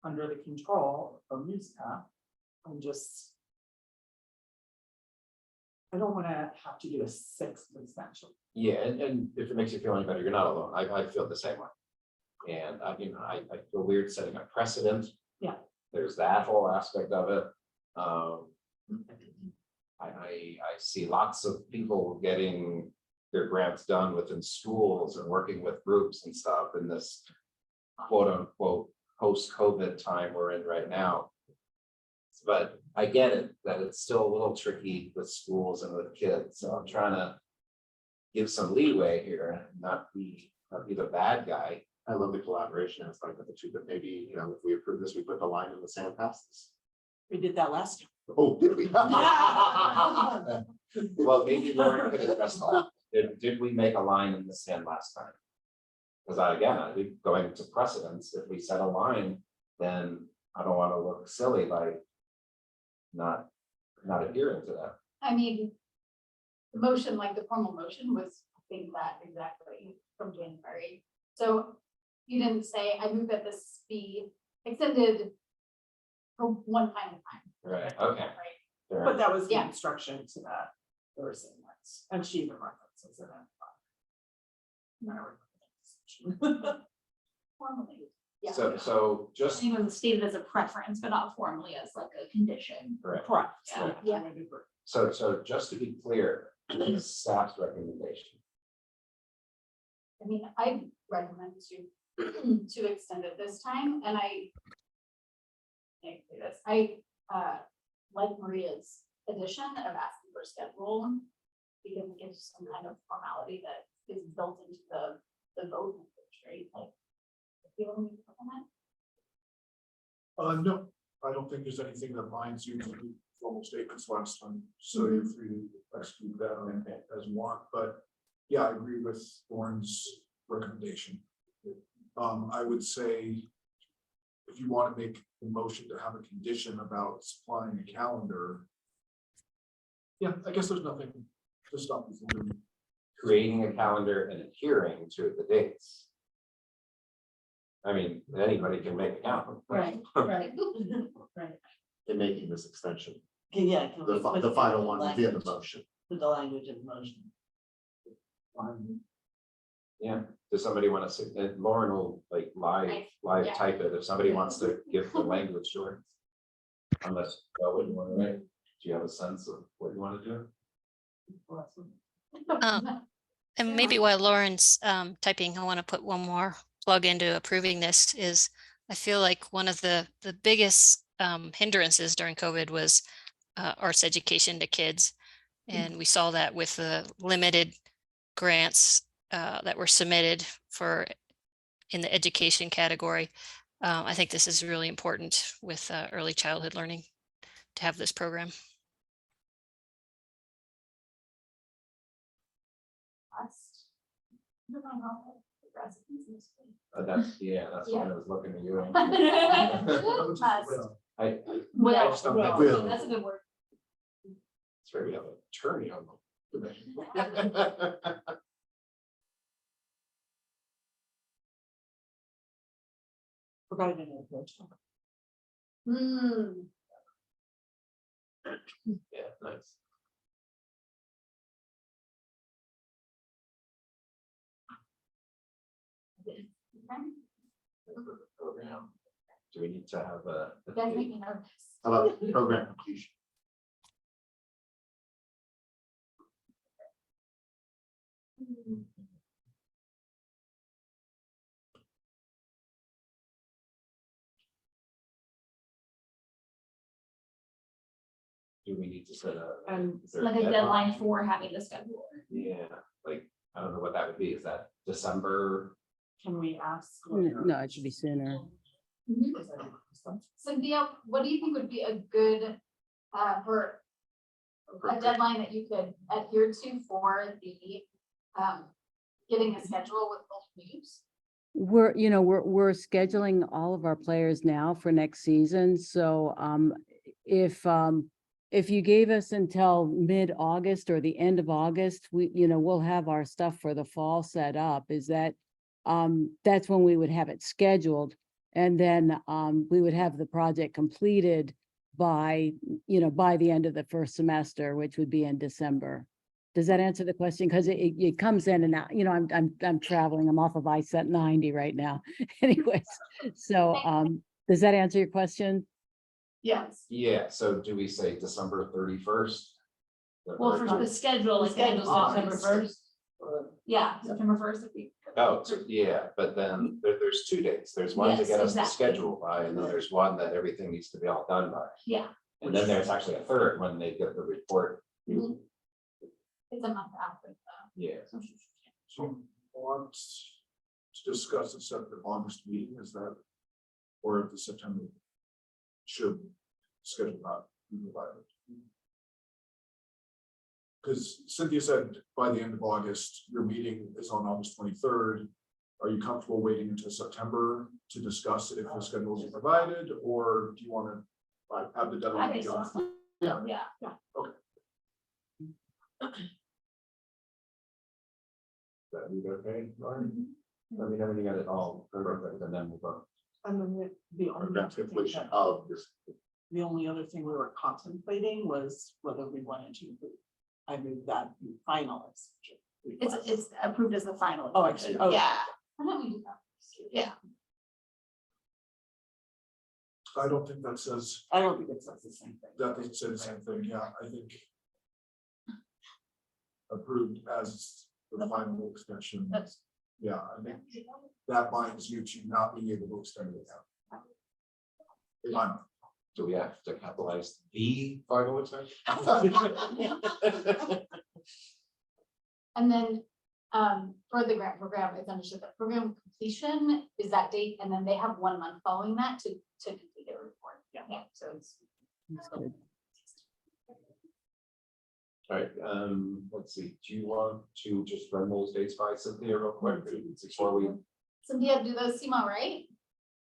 [SPEAKER 4] under the control of MUSCA. I don't want to have to do a sixth extension.
[SPEAKER 1] Yeah, and if it makes you feel any better, you're not alone. I feel the same way. And I feel weird setting a precedent.
[SPEAKER 4] Yeah.
[SPEAKER 1] There's that whole aspect of it. I see lots of people getting their grants done within schools and working with groups and stuff in this quote unquote post-COVID time we're in right now. But I get it, that it's still a little tricky with schools and with kids, so I'm trying to give some leeway here, not be the bad guy.
[SPEAKER 2] I love the collaboration aspect of the two, but maybe, if we approve this, we put the line in the sand past this.
[SPEAKER 4] We did that last time.
[SPEAKER 2] Oh, did we?
[SPEAKER 1] Well, maybe Lauren could address that. Did we make a line in the sand last time? Because I think going to precedence, if we set a line, then I don't want to look silly by not adhering to that.
[SPEAKER 6] I mean, the motion, like the formal motion was, I think that exactly from January. So you didn't say, I move that this be extended for one final time.
[SPEAKER 1] Right, okay.
[SPEAKER 6] Right.
[SPEAKER 1] Fair
[SPEAKER 4] But that was the
[SPEAKER 6] Yeah.
[SPEAKER 4] instruction to that. There were same words, and she even references it.
[SPEAKER 6] Formally. Yeah.
[SPEAKER 1] So just,
[SPEAKER 8] It was stated as a preference, but not formally as like a condition.
[SPEAKER 1] correct.
[SPEAKER 4] Correct.
[SPEAKER 8] Yeah.
[SPEAKER 6] Yeah.
[SPEAKER 4] I would agree.
[SPEAKER 1] So just to be clear, staff's recommendation.
[SPEAKER 6] I mean, I recommend to extend it this time, and I say this, like Maria's addition of asking for schedule, because it gives some kind of formality that is built into the vote, right? Like, you want me to put on that?
[SPEAKER 3] No, I don't think there's anything that binds you to the formal statements last time, so you're free to execute that as you want, but yeah, I agree with Lauren's recommendation. I would say, if you want to make the motion to have a condition about supplying a calendar, yeah, I guess there's nothing to stop you from doing.
[SPEAKER 1] Creating a calendar and adhering to the dates. I mean, anybody can make a calendar.
[SPEAKER 8] Right.
[SPEAKER 6] Right.
[SPEAKER 2] In making this extension,
[SPEAKER 10] Yeah.
[SPEAKER 2] the final one via the motion.
[SPEAKER 10] Put the language in motion.
[SPEAKER 1] Yeah, does somebody want to say, Lauren will like live
[SPEAKER 6] Yeah.
[SPEAKER 1] type it, if somebody wants to give the language to her. Unless, what you want to write, do you have a sense of what you want to do?
[SPEAKER 7] And maybe while Lauren's typing, I want to put one more plug into approving this is I feel like one of the biggest hindrances during COVID was arts education to kids. And we saw that with the limited grants that were submitted for in the education category. I think this is really important with early childhood learning to have this program.
[SPEAKER 1] That's what I was looking at you. I
[SPEAKER 6] Well,
[SPEAKER 1] just don't think-
[SPEAKER 2] Will.
[SPEAKER 6] that's a good word.
[SPEAKER 1] it's very have an attorney on them.
[SPEAKER 4] Provided an approach.
[SPEAKER 6] Hmm.
[SPEAKER 1] Yeah, nice. Program. Do we need to have a?
[SPEAKER 6] You guys make me nervous.
[SPEAKER 2] How about program completion?
[SPEAKER 1] do we need to set a?
[SPEAKER 4] And
[SPEAKER 1] is there
[SPEAKER 8] Like a deadline for having the schedule.
[SPEAKER 1] Yeah, like, I don't know what that would be. Is that December?
[SPEAKER 4] can we ask?
[SPEAKER 9] No, it should be sooner.
[SPEAKER 6] Cynthia, what do you think would be a good, for a deadline that you could adhere to for the, getting a schedule with both leagues?
[SPEAKER 9] We're scheduling all of our players now for next season, so, if you gave us until mid-August or the end of August, we'll have our stuff for the fall set up, that's when we would have it scheduled. And then, we would have the project completed by the end of the first semester, which would be in December. Does that answer the question? Because it comes in and out, I'm traveling, I'm off of I-90 right now. Anyways, so, does that answer your question?
[SPEAKER 4] Yes.
[SPEAKER 1] Yeah, so do we say December 31st?
[SPEAKER 8] Well, for the schedule, like the end of
[SPEAKER 4] September
[SPEAKER 8] August.
[SPEAKER 4] 1st.
[SPEAKER 8] Yeah, September 1st, if we.
[SPEAKER 1] Oh, so, yeah, but then there's 2 dates. There's one to
[SPEAKER 8] Yes,
[SPEAKER 1] get us the
[SPEAKER 8] exactly.
[SPEAKER 1] schedule by, and then there's one that everything needs to be all done by.
[SPEAKER 8] Yeah,
[SPEAKER 1] And then there's actually a third when they get the report.
[SPEAKER 6] It's a month after the.
[SPEAKER 1] Yeah.
[SPEAKER 3] So want to discuss this at the August meeting, is that? Or at the September? Should schedule not be provided. Because Cynthia said by the end of August, your meeting is on August 23rd. Are you comfortable waiting until September to discuss if the schedules are provided, or do you want to have the
[SPEAKER 8] I
[SPEAKER 3] deadline?
[SPEAKER 8] think
[SPEAKER 3] be
[SPEAKER 8] so.
[SPEAKER 3] done? Yeah.
[SPEAKER 8] Yeah.
[SPEAKER 1] That be okay, Lauren? I mean, everything got it all perfect, and then we'll go.
[SPEAKER 4] And then the only other thing
[SPEAKER 2] Completion
[SPEAKER 4] that-
[SPEAKER 2] of this.
[SPEAKER 4] the only other thing we were contemplating was whether we wanted to, I mean, that finalists.
[SPEAKER 8] It's approved as the final.
[SPEAKER 4] Oh, actually, oh.
[SPEAKER 8] Yeah,
[SPEAKER 6] Why don't we do that?
[SPEAKER 8] yeah.
[SPEAKER 3] I don't think that says,
[SPEAKER 4] I don't think it says the same thing.
[SPEAKER 3] that doesn't say the same thing, yeah, I think. Approved as the final extension.
[SPEAKER 8] That's-
[SPEAKER 3] Yeah, I think that binds you to not being able to extend it out. If I'm-
[SPEAKER 1] Do we have to capitalize the final extension?
[SPEAKER 6] And then, for the grant program, it's understood that program completion is that date, and then they have 1 month following that to complete their report.
[SPEAKER 4] Yeah.
[SPEAKER 6] So it's.
[SPEAKER 9] That's good.
[SPEAKER 1] All right, let's see, do you want to just run those dates by Cynthia real quick before we?
[SPEAKER 6] Cynthia, do those seem all right?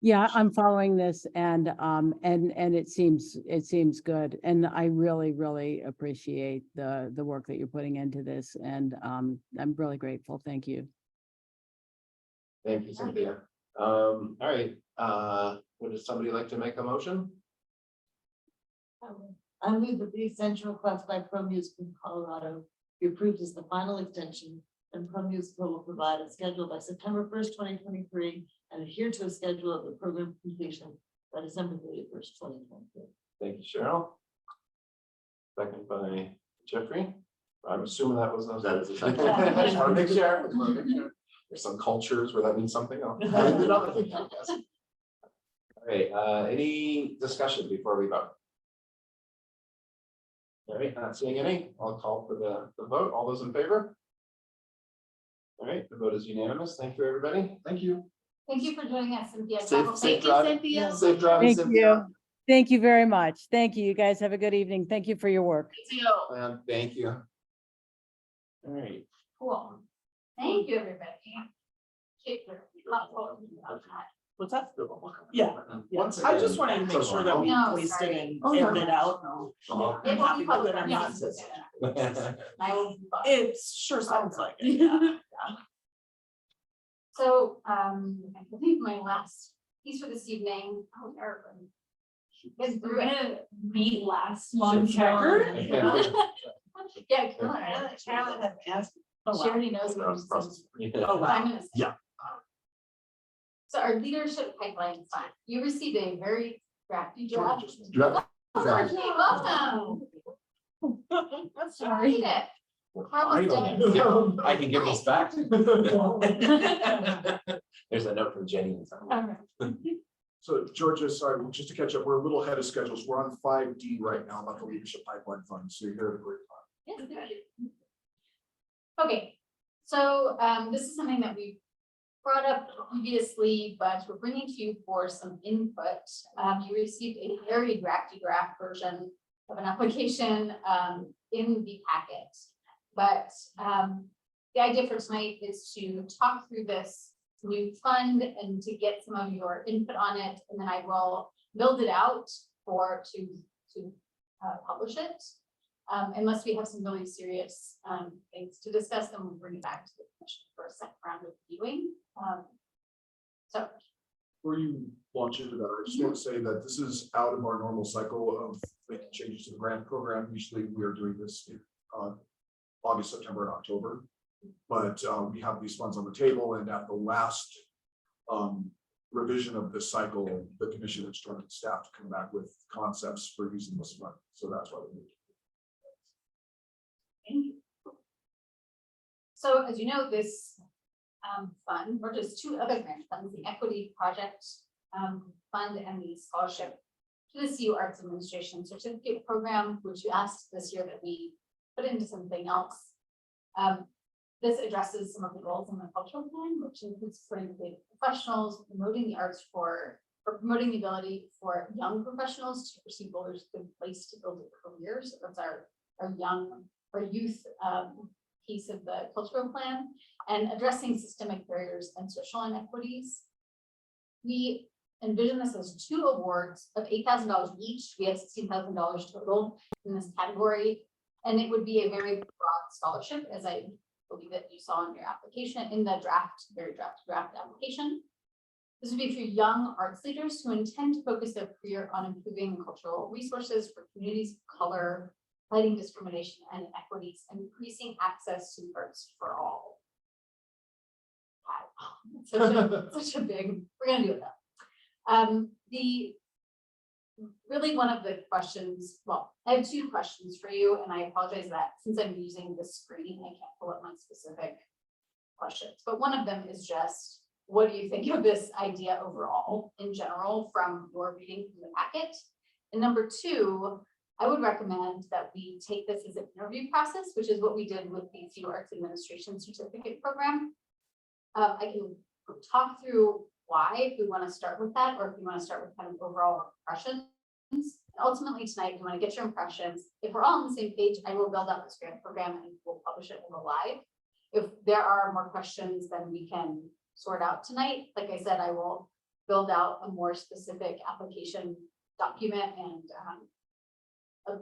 [SPEAKER 9] Yeah, I'm following this and it seems good. And I really appreciate the work that you're putting into this. And, I'm really grateful. Thank you.
[SPEAKER 1] Thank you, Cynthia. All right, would somebody like to make a motion?
[SPEAKER 10] I move that the extension request by Pro Musical Colorado be approved as the final extension, and Pro Musical will provide a schedule by September 1st, 2023, and adhere to a schedule of the program completion by December 31st, 2023.
[SPEAKER 1] Thank you, Cheryl. Second by Jeffrey. I'm assuming that was.
[SPEAKER 2] That is a second.
[SPEAKER 1] Just wanna make sure. Just wanna make sure. There's some cultures where that means something else. Another thing, I guess. All right, any discussion before we vote? All right, not seeing any, I'll call for the vote. All those in favor? All right, the vote is unanimous. Thank you, everybody.
[SPEAKER 3] Thank you.
[SPEAKER 6] Thank you for joining us, Cynthia.
[SPEAKER 2] Safe-
[SPEAKER 6] Travel
[SPEAKER 2] safe
[SPEAKER 6] safe.
[SPEAKER 2] driving.
[SPEAKER 8] Cynthia.
[SPEAKER 2] Safe driving,
[SPEAKER 9] Thank
[SPEAKER 2] Cynthia.
[SPEAKER 9] you. Thank you very much. Thank you. You guys have a good evening. Thank you for your work.
[SPEAKER 1] Thank you. All right.
[SPEAKER 6] Cool. Thank you, everybody.
[SPEAKER 4] What's that? Yeah.
[SPEAKER 1] Once
[SPEAKER 4] I
[SPEAKER 1] again,
[SPEAKER 4] just wanted to make sure that we
[SPEAKER 6] No,
[SPEAKER 4] placed it
[SPEAKER 6] sorry.
[SPEAKER 4] and
[SPEAKER 3] Oh, yeah.
[SPEAKER 4] aired it out.
[SPEAKER 1] Oh.
[SPEAKER 6] It
[SPEAKER 4] I'm
[SPEAKER 6] won't
[SPEAKER 4] happy
[SPEAKER 6] be
[SPEAKER 4] with
[SPEAKER 6] public.
[SPEAKER 4] it. I'm not.
[SPEAKER 6] Yeah.
[SPEAKER 4] It sure sounds like it, yeah.
[SPEAKER 6] So, I believe my last piece for this evening. Oh, Eric. Is
[SPEAKER 8] We're gonna meet last
[SPEAKER 6] Long
[SPEAKER 8] long checker.
[SPEAKER 6] Yeah. come on.
[SPEAKER 10] Carolyn had asked.
[SPEAKER 4] Oh,
[SPEAKER 6] She
[SPEAKER 4] wow.
[SPEAKER 6] already knows what I'm saying.
[SPEAKER 4] Oh, wow.
[SPEAKER 6] 5 minutes.
[SPEAKER 3] Yeah.
[SPEAKER 6] So our leadership pipeline is fine. You received a very drafty draft.
[SPEAKER 2] Draft.
[SPEAKER 6] Okay, welcome.
[SPEAKER 4] Sorry.
[SPEAKER 6] Read it. How was
[SPEAKER 3] don't
[SPEAKER 6] it?
[SPEAKER 1] I can give this back. There's a note from Jenny.
[SPEAKER 6] All right.
[SPEAKER 3] So Georgia, sorry, just to catch up, we're a little ahead of schedules. We're on 5D right now about the leadership pipeline fund. So you're here at a great time.
[SPEAKER 6] Okay, so this is something that we brought up previously, but we're bringing to you for some input. You received a very drafty draft version of an application in the packet. But the idea for tonight is to talk through this new fund and to get some of your input on it, and then I will build it out to publish it. Unless we have some really serious things to discuss, then we'll bring it back to the commission for a second round of viewing. So
[SPEAKER 3] Before you launch into that, I just want to say that this is out of our normal cycle of making changes to the grant program. Usually we are doing this in August, September, and October. But we have these funds on the table, and at the last revision of this cycle, the commission instructed staff to come back with concepts for using this fund. So that's why we moved.
[SPEAKER 6] thank you. So as you know, this fund, or just two other grant funds, the Equity Project Fund and the Scholarship to the CU Arts Administration Certificate Program, which you asked this year that we put into something else. This addresses some of the goals in the cultural plan, which includes supporting the professionals, promoting the arts or promoting the ability for young professionals to pursue Boulder's good place to build a career. So that's our youth piece of the cultural plan, and addressing systemic barriers and social inequities. We envision this as 2 awards of $8,000 each. We have $16,000 total in this category, and it would be a very broad scholarship, as I believe that you saw in your application, in the draft application. This would be for young arts leaders who intend to focus their career on improving cultural resources for communities of color, fighting discrimination and inequities, and increasing access to arts for all. Wow, such a big, we're gonna do it though. Really one of the questions, well, I have 2 questions for you, and I apologize that since I'm using the screen, I can't pull up my specific questions, but one of them is just, what do you think of this idea overall in general from your reading from the packet? And number 2, I would recommend that we take this as an interview process, which is what we did with the CU Arts Administration Certificate Program. I can talk through why, if we want to start with that, or if we want to start with kind of overall impressions. Ultimately tonight, we want to get your impressions. If we're all on the same page, I will build out this grant program and we'll publish it in the live. If there are more questions, then we can sort out tonight. Like I said, I will build out a more specific application document and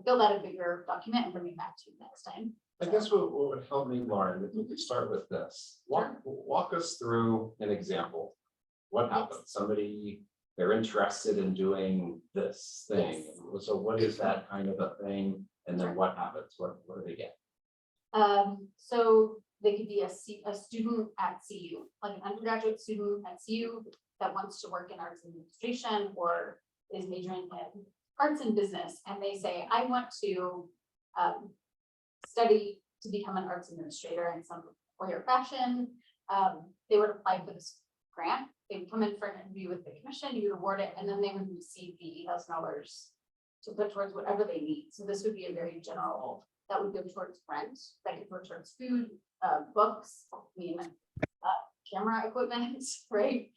[SPEAKER 6] build out a bigger document and bring it back to you next time.
[SPEAKER 1] I guess what would help me, Lauren, if we could start with this. Walk us through an example. What happens? Somebody, they're interested in doing this thing.
[SPEAKER 6] Yes.
[SPEAKER 1] So what is that kind of a thing? And then what happens? What do they get?
[SPEAKER 6] So they could be a student at CU, like an undergraduate student at CU that wants to work in arts administration or is majoring in arts and business. And they say, I want to study to become an arts administrator in some way or fashion. They would apply for this grant. They would come in for an interview with the commission, you would award it, and then they would receive the $8,000 to put towards whatever they need. So this would be a very general, that would go towards rent, that could go towards food, books, camera equipment, right?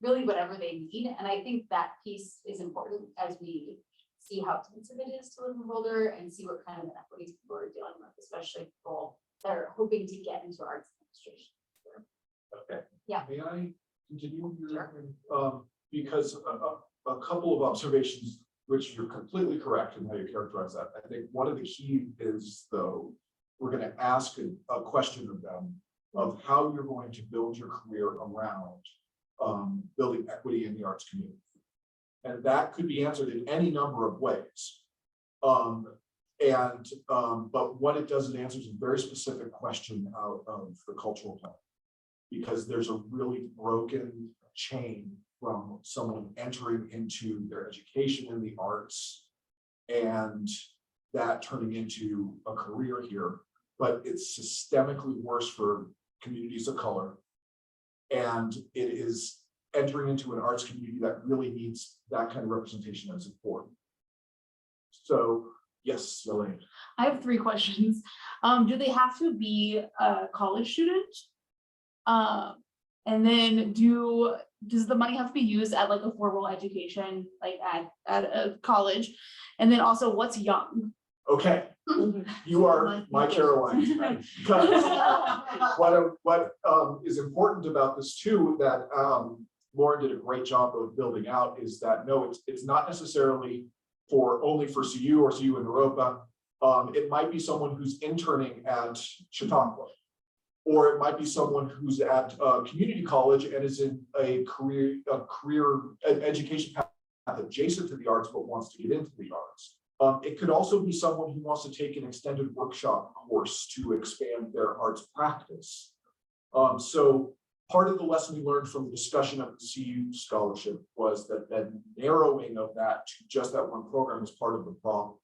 [SPEAKER 6] Really whatever they need. And I think that piece is important as we see how expensive it is to live in Boulder and see what kind of inequities people are dealing with, especially people that are hoping to get into arts administration.
[SPEAKER 1] Okay.
[SPEAKER 6] Yeah.
[SPEAKER 3] May I continue?
[SPEAKER 6] Sure.
[SPEAKER 3] Because a couple of observations, which you're completely correct in how you characterize that. I think one of the key is, though, we're going to ask a question of them of how you're going to build your career around building equity in the arts community. And that could be answered in any number of ways. But what it doesn't answer is a very specific question out of the cultural plan, because there's a really broken chain from someone entering into their education in the arts and that turning into a career here. But it's systemically worse for communities of color. And it is entering into an arts community that really needs that kind of representation is important. So, yes, Elaine.
[SPEAKER 8] I have 3 questions. Do they have to be a college student? And then does the money have to be used at like a formal education, like at a college? And then also what's young?
[SPEAKER 3] Okay, you are my Caroline tonight, because what is important about this too, that Lauren did a great job of building out, is that no, it's not necessarily only for CU or CU in Europa. It might be someone who's interning at Chautauqua, or it might be someone who's at community college and is in a career education path adjacent to the arts but wants to get into the arts. It could also be someone who wants to take an extended workshop course to expand their arts practice. So part of the lesson we learned from the discussion of the CU scholarship was that narrowing of that to just that one program is part of the problem.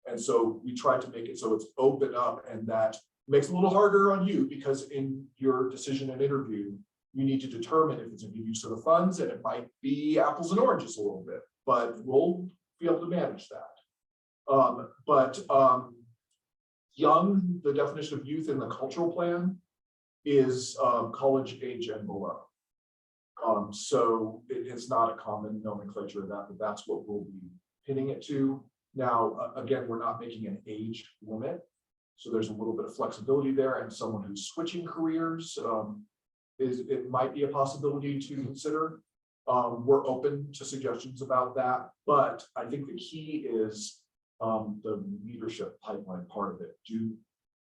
[SPEAKER 3] And so we tried to make it so it's open up, and that makes it a little harder on you, because in your decision and interview, you need to determine if it's a good use of the funds, and it might be apples and oranges a little bit, but we'll be able to manage that. Young, the definition of youth in the cultural plan is college age and below. So it's not a common nomenclature of that, but that's what we'll be pinning it to. Now, again, we're not making an age limit, so there's a little bit of flexibility there, and someone who's switching careers it might be a possibility to consider. We're open to suggestions about that, but I think the key is the leadership pipeline part of it.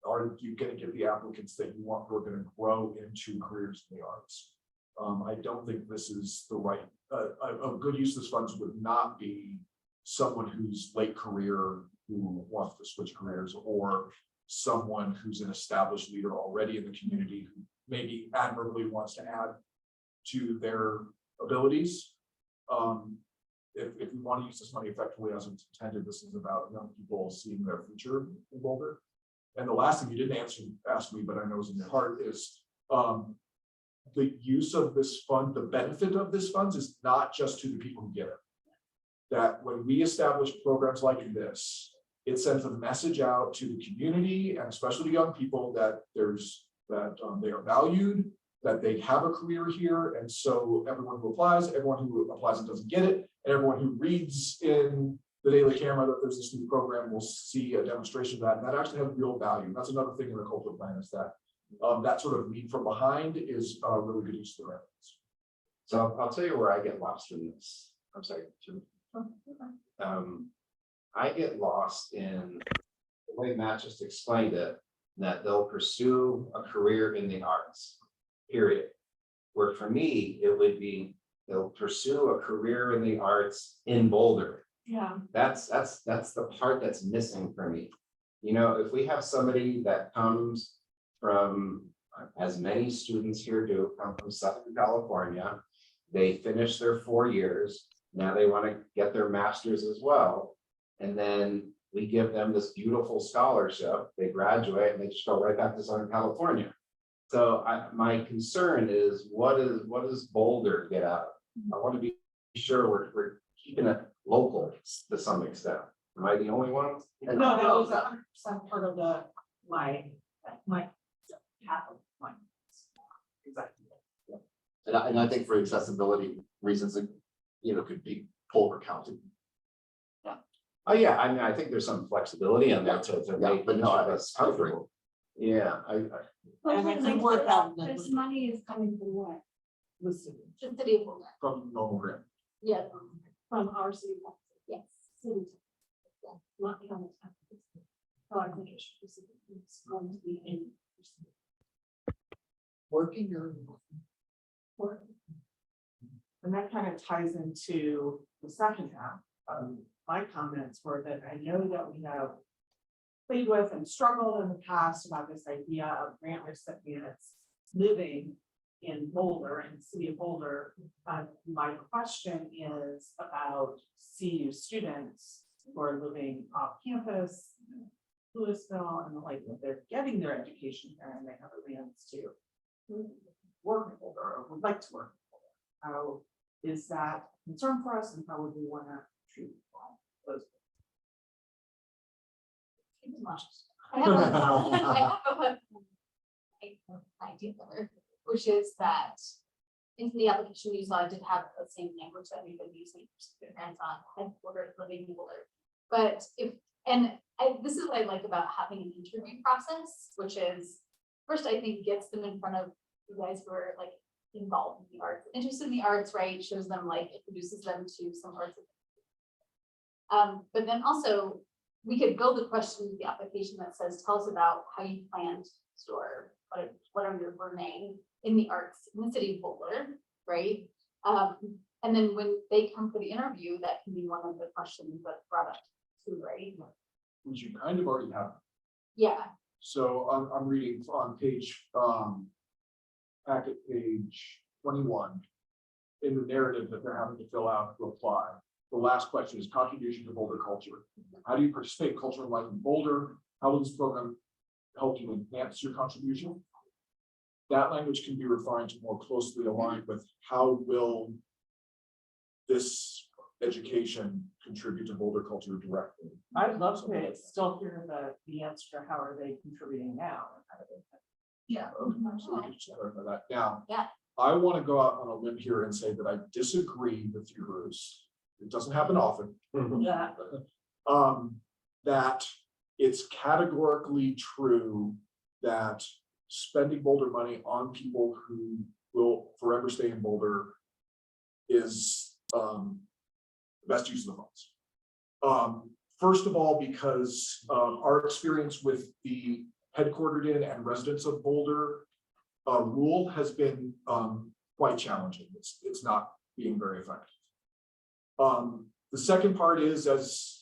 [SPEAKER 3] Are you going to get the applicants that you want who are going to grow into careers in the arts? I don't think this is the right, a good use of this funds would not be someone who's late career who wants to switch careers, or someone who's an established leader already in the community who maybe admirably wants to add to their abilities. If we want to use this money effectively as it's intended, this is about young people seeing their future in Boulder. And the last thing you didn't ask me, but I know is in your heart, is the use of this fund, the benefit of this funds is not just to the people who get it. That when we establish programs like this, it sends a message out to the community, and especially to young people, that they are valued, that they have a career here. And so everyone who applies and doesn't get it, and everyone who reads in the Daily Camera that there's this new program will see a demonstration of that, and that actually has real value. That's another thing in the cultural plan, is that that sort of lead from behind is a really good use of the records.
[SPEAKER 1] So I'll tell you where I get lost in this. I'm sorry. I get lost in the way Matt just explained it, that they'll pursue a career in the arts, period. Where for me, it would be they'll pursue a career in the arts in Boulder.
[SPEAKER 4] Yeah.
[SPEAKER 1] That's the part that's missing for me. You know, if we have somebody that comes from, as many students here do, come from Southern California, they finish their 4 years, now they want to get their master's as well, and then we give them this beautiful scholarship, they graduate and they just go right back to Southern California. So my concern is, what does Boulder get out of it? I want to be sure we're keeping it local to some extent. Am I the only one?
[SPEAKER 4] No, that was 100% part of my half of my. Exactly.
[SPEAKER 2] And I think for accessibility reasons, it, could be Boulder County.
[SPEAKER 1] Oh, yeah, I mean, I think there's some flexibility in there to
[SPEAKER 2] Yeah,
[SPEAKER 1] make
[SPEAKER 2] but no,
[SPEAKER 1] that's comfortable. Yeah,
[SPEAKER 4] And I think
[SPEAKER 10] Work out.
[SPEAKER 6] This money is coming from what?
[SPEAKER 4] the city,
[SPEAKER 6] The city of Boulder.
[SPEAKER 3] From normal grant.
[SPEAKER 6] Yeah.
[SPEAKER 4] from our city.
[SPEAKER 6] Yes.
[SPEAKER 4] City. Not county. Oh, I think it should be. It's going to be in.
[SPEAKER 10] Working or.
[SPEAKER 4] And that kind of ties into the second half. My comments were that I know that we have played with and struggled in the past about this idea of grant recipients living in Boulder, in the city of Boulder. My question is about CU students who are living off campus, Louisville, and like they're getting their education there and they have a chance to work in Boulder or would like to work. how is that a concern for us and how would we want to treat those?
[SPEAKER 6] I have a idea there, which is that in the application you saw, I did have the same language that we've been using for hands-on headquarters living in Boulder. But this is what I like about having an interview process, which is first, I think gets them in front of you guys who are like involved in the arts, interested in the arts, right? Shows them like introduces them to some arts. But then also we could build a question with the application that says, tell us about how you plan to store whatever you're learning in the arts in the city of Boulder, right? And then when they come for the interview, that can be one of the questions that's brought up too, right?
[SPEAKER 3] Which you kind of already have.
[SPEAKER 6] Yeah,
[SPEAKER 3] So I'm reading on page, packet page 21. In the narrative that they're having to fill out to apply. The last question is contribution to Boulder culture. How do you participate in cultural life in Boulder? How will this program help you enhance your contribution? That language can be refined to more closely align with how will this education contribute to Boulder culture directly.
[SPEAKER 4] I'd love to still hear the answer to how are they contributing now?
[SPEAKER 8] Yeah.
[SPEAKER 3] Now,
[SPEAKER 6] Yeah.
[SPEAKER 3] I want to go out on a limb here and say that I disagree with you, Bruce. It doesn't happen often.
[SPEAKER 4] Yeah.
[SPEAKER 3] That it's categorically true that spending Boulder money on people who will forever stay in Boulder is the best use of the funds. First of all, because our experience with the headquartered in and residents of Boulder rule has been quite challenging. It's not being very effective. The second part is, as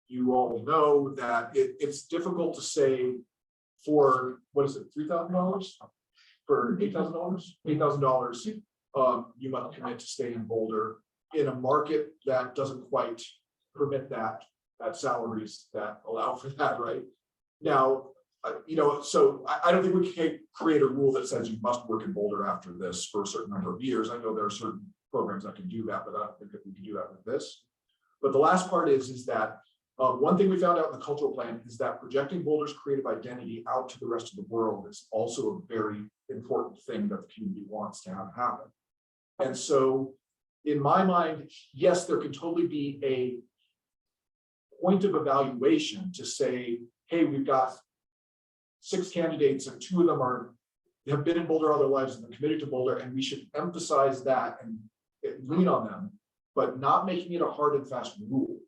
[SPEAKER 3] you all know, that it's difficult to say for, what is it, $3,000? For $8,000? $8,000, you must commit to stay in Boulder in a market that doesn't quite permit that at salaries that allow for that, right? Now, so I don't think we can create a rule that says you must work in Boulder after this for a certain number of years. I know there are certain programs that can do that, but I don't think that we can do that with this. But the last part is that one thing we found out in the cultural plan is that projecting Boulder's creative identity out to the rest of the world is also a very important thing that the community wants to have happen. And so in my mind, yes, there can totally be a point of evaluation to say, hey, we've got 6 candidates and 2 of them have been in Boulder all their lives and they're committed to Boulder, and we should emphasize that and lean on them, but not making it a hard and fast rule.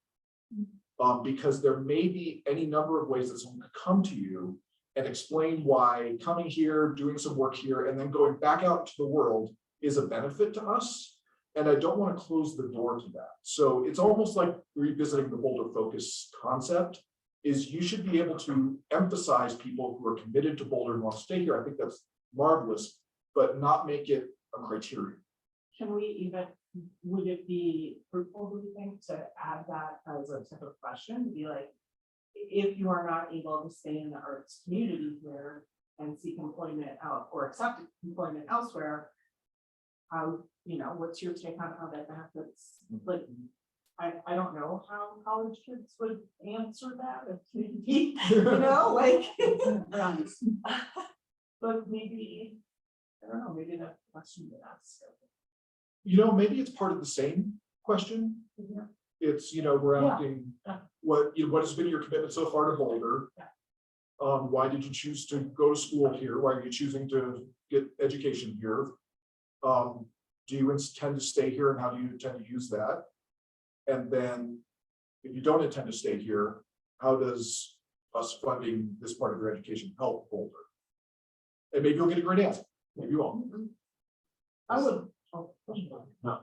[SPEAKER 3] Because there may be any number of ways that someone could come to you and explain why coming here, doing some work here, and then going back out to the world is a benefit to us. And I don't want to close the door to that. So it's almost like revisiting the Boulder focus concept. Is you should be able to emphasize people who are committed to Boulder and want to stay here. I think that's marvelous, but not make it a criterion.
[SPEAKER 4] Can we even, would it be fruitful, do you think, to add that as a type of question? Be like, if you are not able to stay in the arts community here and seek employment out or accept employment elsewhere, how, what's your take on how that benefits? Like, I don't know how college kids would answer that, if maybe, but maybe, I don't know, maybe that's a question to ask.
[SPEAKER 3] Maybe it's part of the same question.
[SPEAKER 4] Yeah.
[SPEAKER 3] It's, we're asking,
[SPEAKER 4] Yeah.
[SPEAKER 3] what has been your commitment so far to Boulder?
[SPEAKER 4] Yeah.
[SPEAKER 3] Why did you choose to go to school here? Why are you choosing to get education here? Do you intend to stay here, and how do you intend to use that? And then if you don't intend to stay here, how does us funding this part of your education help Boulder? And maybe you'll get a great answer. Maybe you won't.
[SPEAKER 4] I would. No.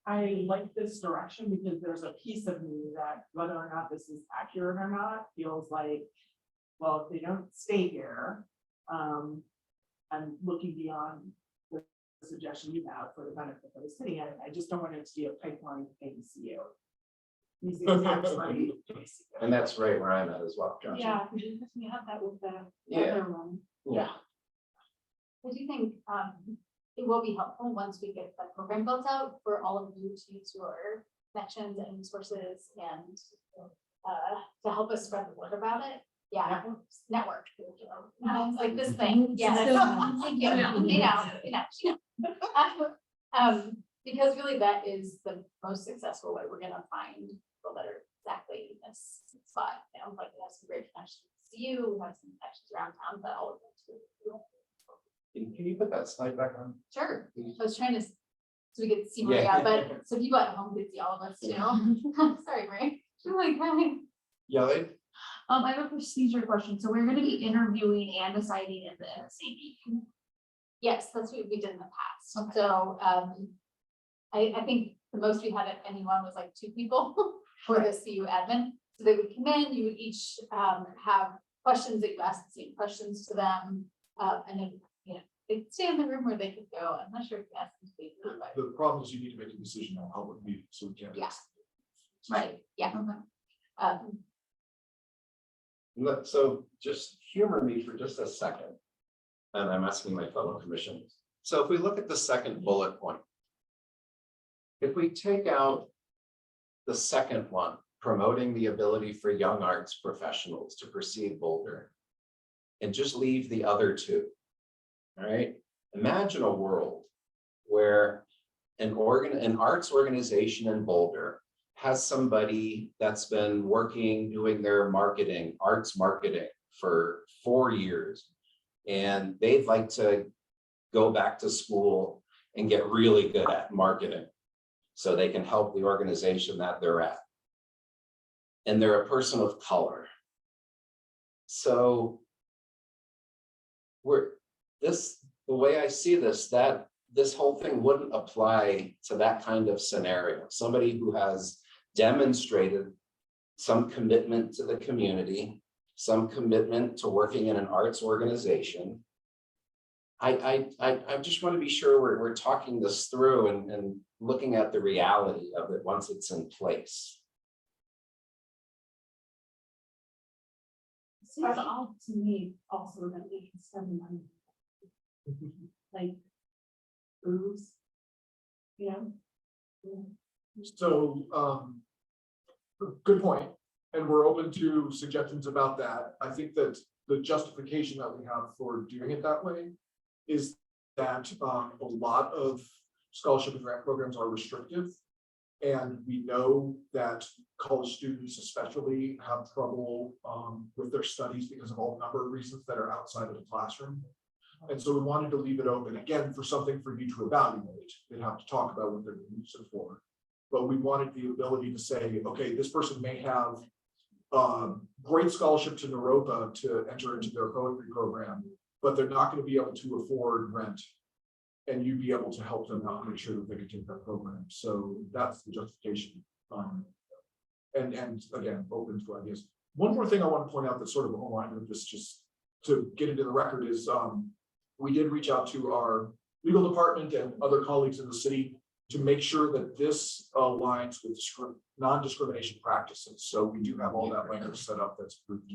[SPEAKER 4] I like this direction because there's a piece of me that whether or not this is accurate or not feels like, well, if they don't stay here, I'm looking beyond the suggestion you have for the benefit of the city. I just don't want it to be a pipeline ACU.
[SPEAKER 1] And that's right where I'm at as well, Josh.
[SPEAKER 6] Yeah, we have that with the
[SPEAKER 1] Yeah.
[SPEAKER 6] other one.
[SPEAKER 1] Yeah.
[SPEAKER 6] I do think it will be helpful once we get the program built out for all of you to use your connections and resources and to help us spread the word about it. Yeah, network. It's like this thing, yeah. Thank you. Because really that is the most successful way we're gonna find people that are exactly in this spot. You know, like we have some great connections to you, we have some connections around town, but all of them too.
[SPEAKER 1] Can you put that slide back on?
[SPEAKER 6] Sure, I was trying to, so we could see Maria, but so people at home could see all of us too. Sorry, Maria. She's like, hi.
[SPEAKER 1] Yeah,
[SPEAKER 8] I have a procedure question. So we're gonna be interviewing and deciding in the same meeting.
[SPEAKER 6] Yes, that's what we did in the past.
[SPEAKER 8] Okay.
[SPEAKER 6] So, I think the most we had at anyone was like 2 people for the CU admin. So they would come in, you would each, have questions that you asked the same questions to them. And then, you know, they'd stay in the room where they could go. I'm not sure if you asked them to leave, but
[SPEAKER 3] The problem is you need to make a decision on public meeting, so we can't.
[SPEAKER 6] Yeah. right, yeah.
[SPEAKER 1] So just humor me for just a second. And I'm asking my fellow commissioners. So if we look at the second bullet point. If we take out the second one, promoting the ability for young arts professionals to perceive Boulder. And just leave the other 2. All right, imagine a world where an arts organization in Boulder has somebody that's been working, doing their marketing, arts marketing for 4 years. And they'd like to go back to school and get really good at marketing so they can help the organization that they're at. And they're a person of color. So the way I see this, that this whole thing wouldn't apply to that kind of scenario. Somebody who has demonstrated some commitment to the community, some commitment to working in an arts organization. I just want to be sure we're talking this through and looking at the reality of it once it's in place.
[SPEAKER 4] Seems odd to me also that we can spend money. Like. Booze. You know?
[SPEAKER 3] So, good point, and we're open to suggestions about that. I think that the justification that we have for doing it that way is that a lot of scholarship and grant programs are restrictive. And we know that college students especially have trouble with their studies because of all number of reasons that are outside of the classroom. And so we wanted to leave it open, again, for something for you to evaluate. They'd have to talk about what they're going to use it for. But we wanted the ability to say, okay, this person may have great scholarship to Naropa to enter into their poetry program, but they're not going to be able to afford rent. And you'd be able to help them out, make sure that they can take that program. So that's the justification. And again, open to ideas. One more thing I want to point out that's sort of aligned with this, just to get into the record, is we did reach out to our legal department and other colleagues in the city to make sure that this aligns with non-discrimination practices. So we do have all that language set up that's approved.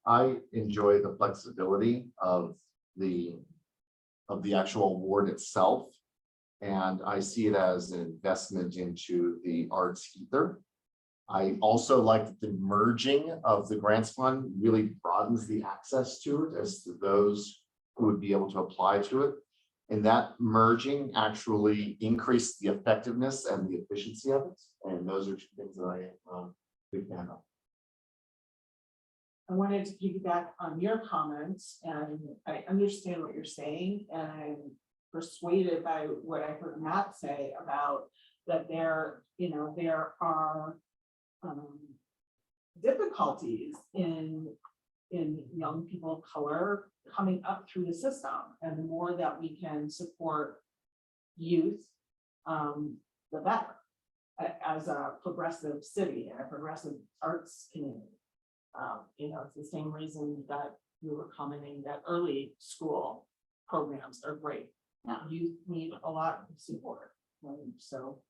[SPEAKER 2] I enjoy the flexibility of the actual award itself. And I see it as an investment into the arts ether. I also like that the merging of the grants fund really broadens the access to it as to those who would be able to apply to it. And that merging actually increased the effectiveness and the efficiency of it. And those are 2 things that I am a big fan of.
[SPEAKER 4] I wanted to piggyback on your comments, and I understand what you're saying, and I'm persuaded by what I heard Matt say about that there are difficulties in young people of color coming up through the system, and the more that we can support youth, the better. As a progressive city and a progressive arts community. It's the same reason that we were commenting that early school programs are great. Youth need a lot of support. So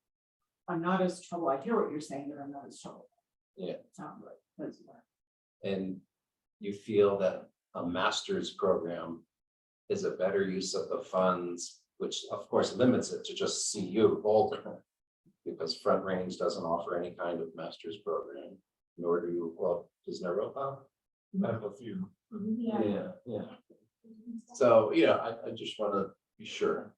[SPEAKER 4] I'm not as troubled. I hear what you're saying, but I'm not as troubled.
[SPEAKER 1] Yeah.
[SPEAKER 4] Sound right.
[SPEAKER 1] And you feel that a master's program is a better use of the funds, which of course limits it to just CU Boulder. Because Front Range doesn't offer any kind of master's program, nor do you, well, does Naropa?
[SPEAKER 3] I have a few.
[SPEAKER 1] Yeah. So, I just wanna be sure.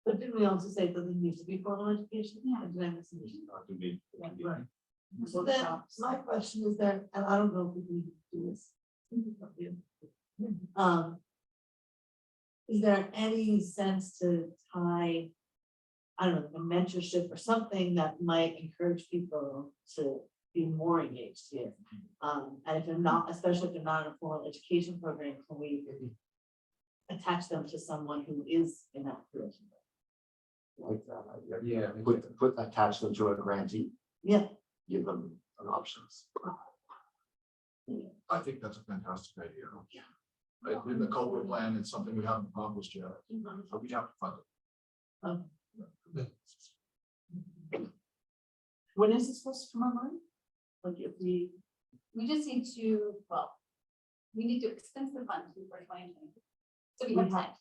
[SPEAKER 10] But didn't we also say that there needs to be formal education?
[SPEAKER 8] Yeah.
[SPEAKER 10] Did I miss anything?
[SPEAKER 1] Not to be-
[SPEAKER 10] Right. So then, my question is there, and I don't know if we need to do this. Um. Is there any sense to tie, I don't know, a mentorship or something that might encourage people to be more engaged here? And if they're not, especially if they're not in a formal education program, can we attach them to someone who is in that curriculum?
[SPEAKER 2] Like that idea.
[SPEAKER 1] Yeah.
[SPEAKER 2] Attach them to a grantee,
[SPEAKER 10] Yeah.
[SPEAKER 2] give them an options.
[SPEAKER 3] I think that's a fantastic idea. In the culvert plan, it's something we haven't accomplished yet, but we have to fund it.
[SPEAKER 4] When is this supposed to come online? Like if we,
[SPEAKER 6] We just need to, well, we need to expense the funds before 2020. So we
[SPEAKER 4] We
[SPEAKER 6] have time,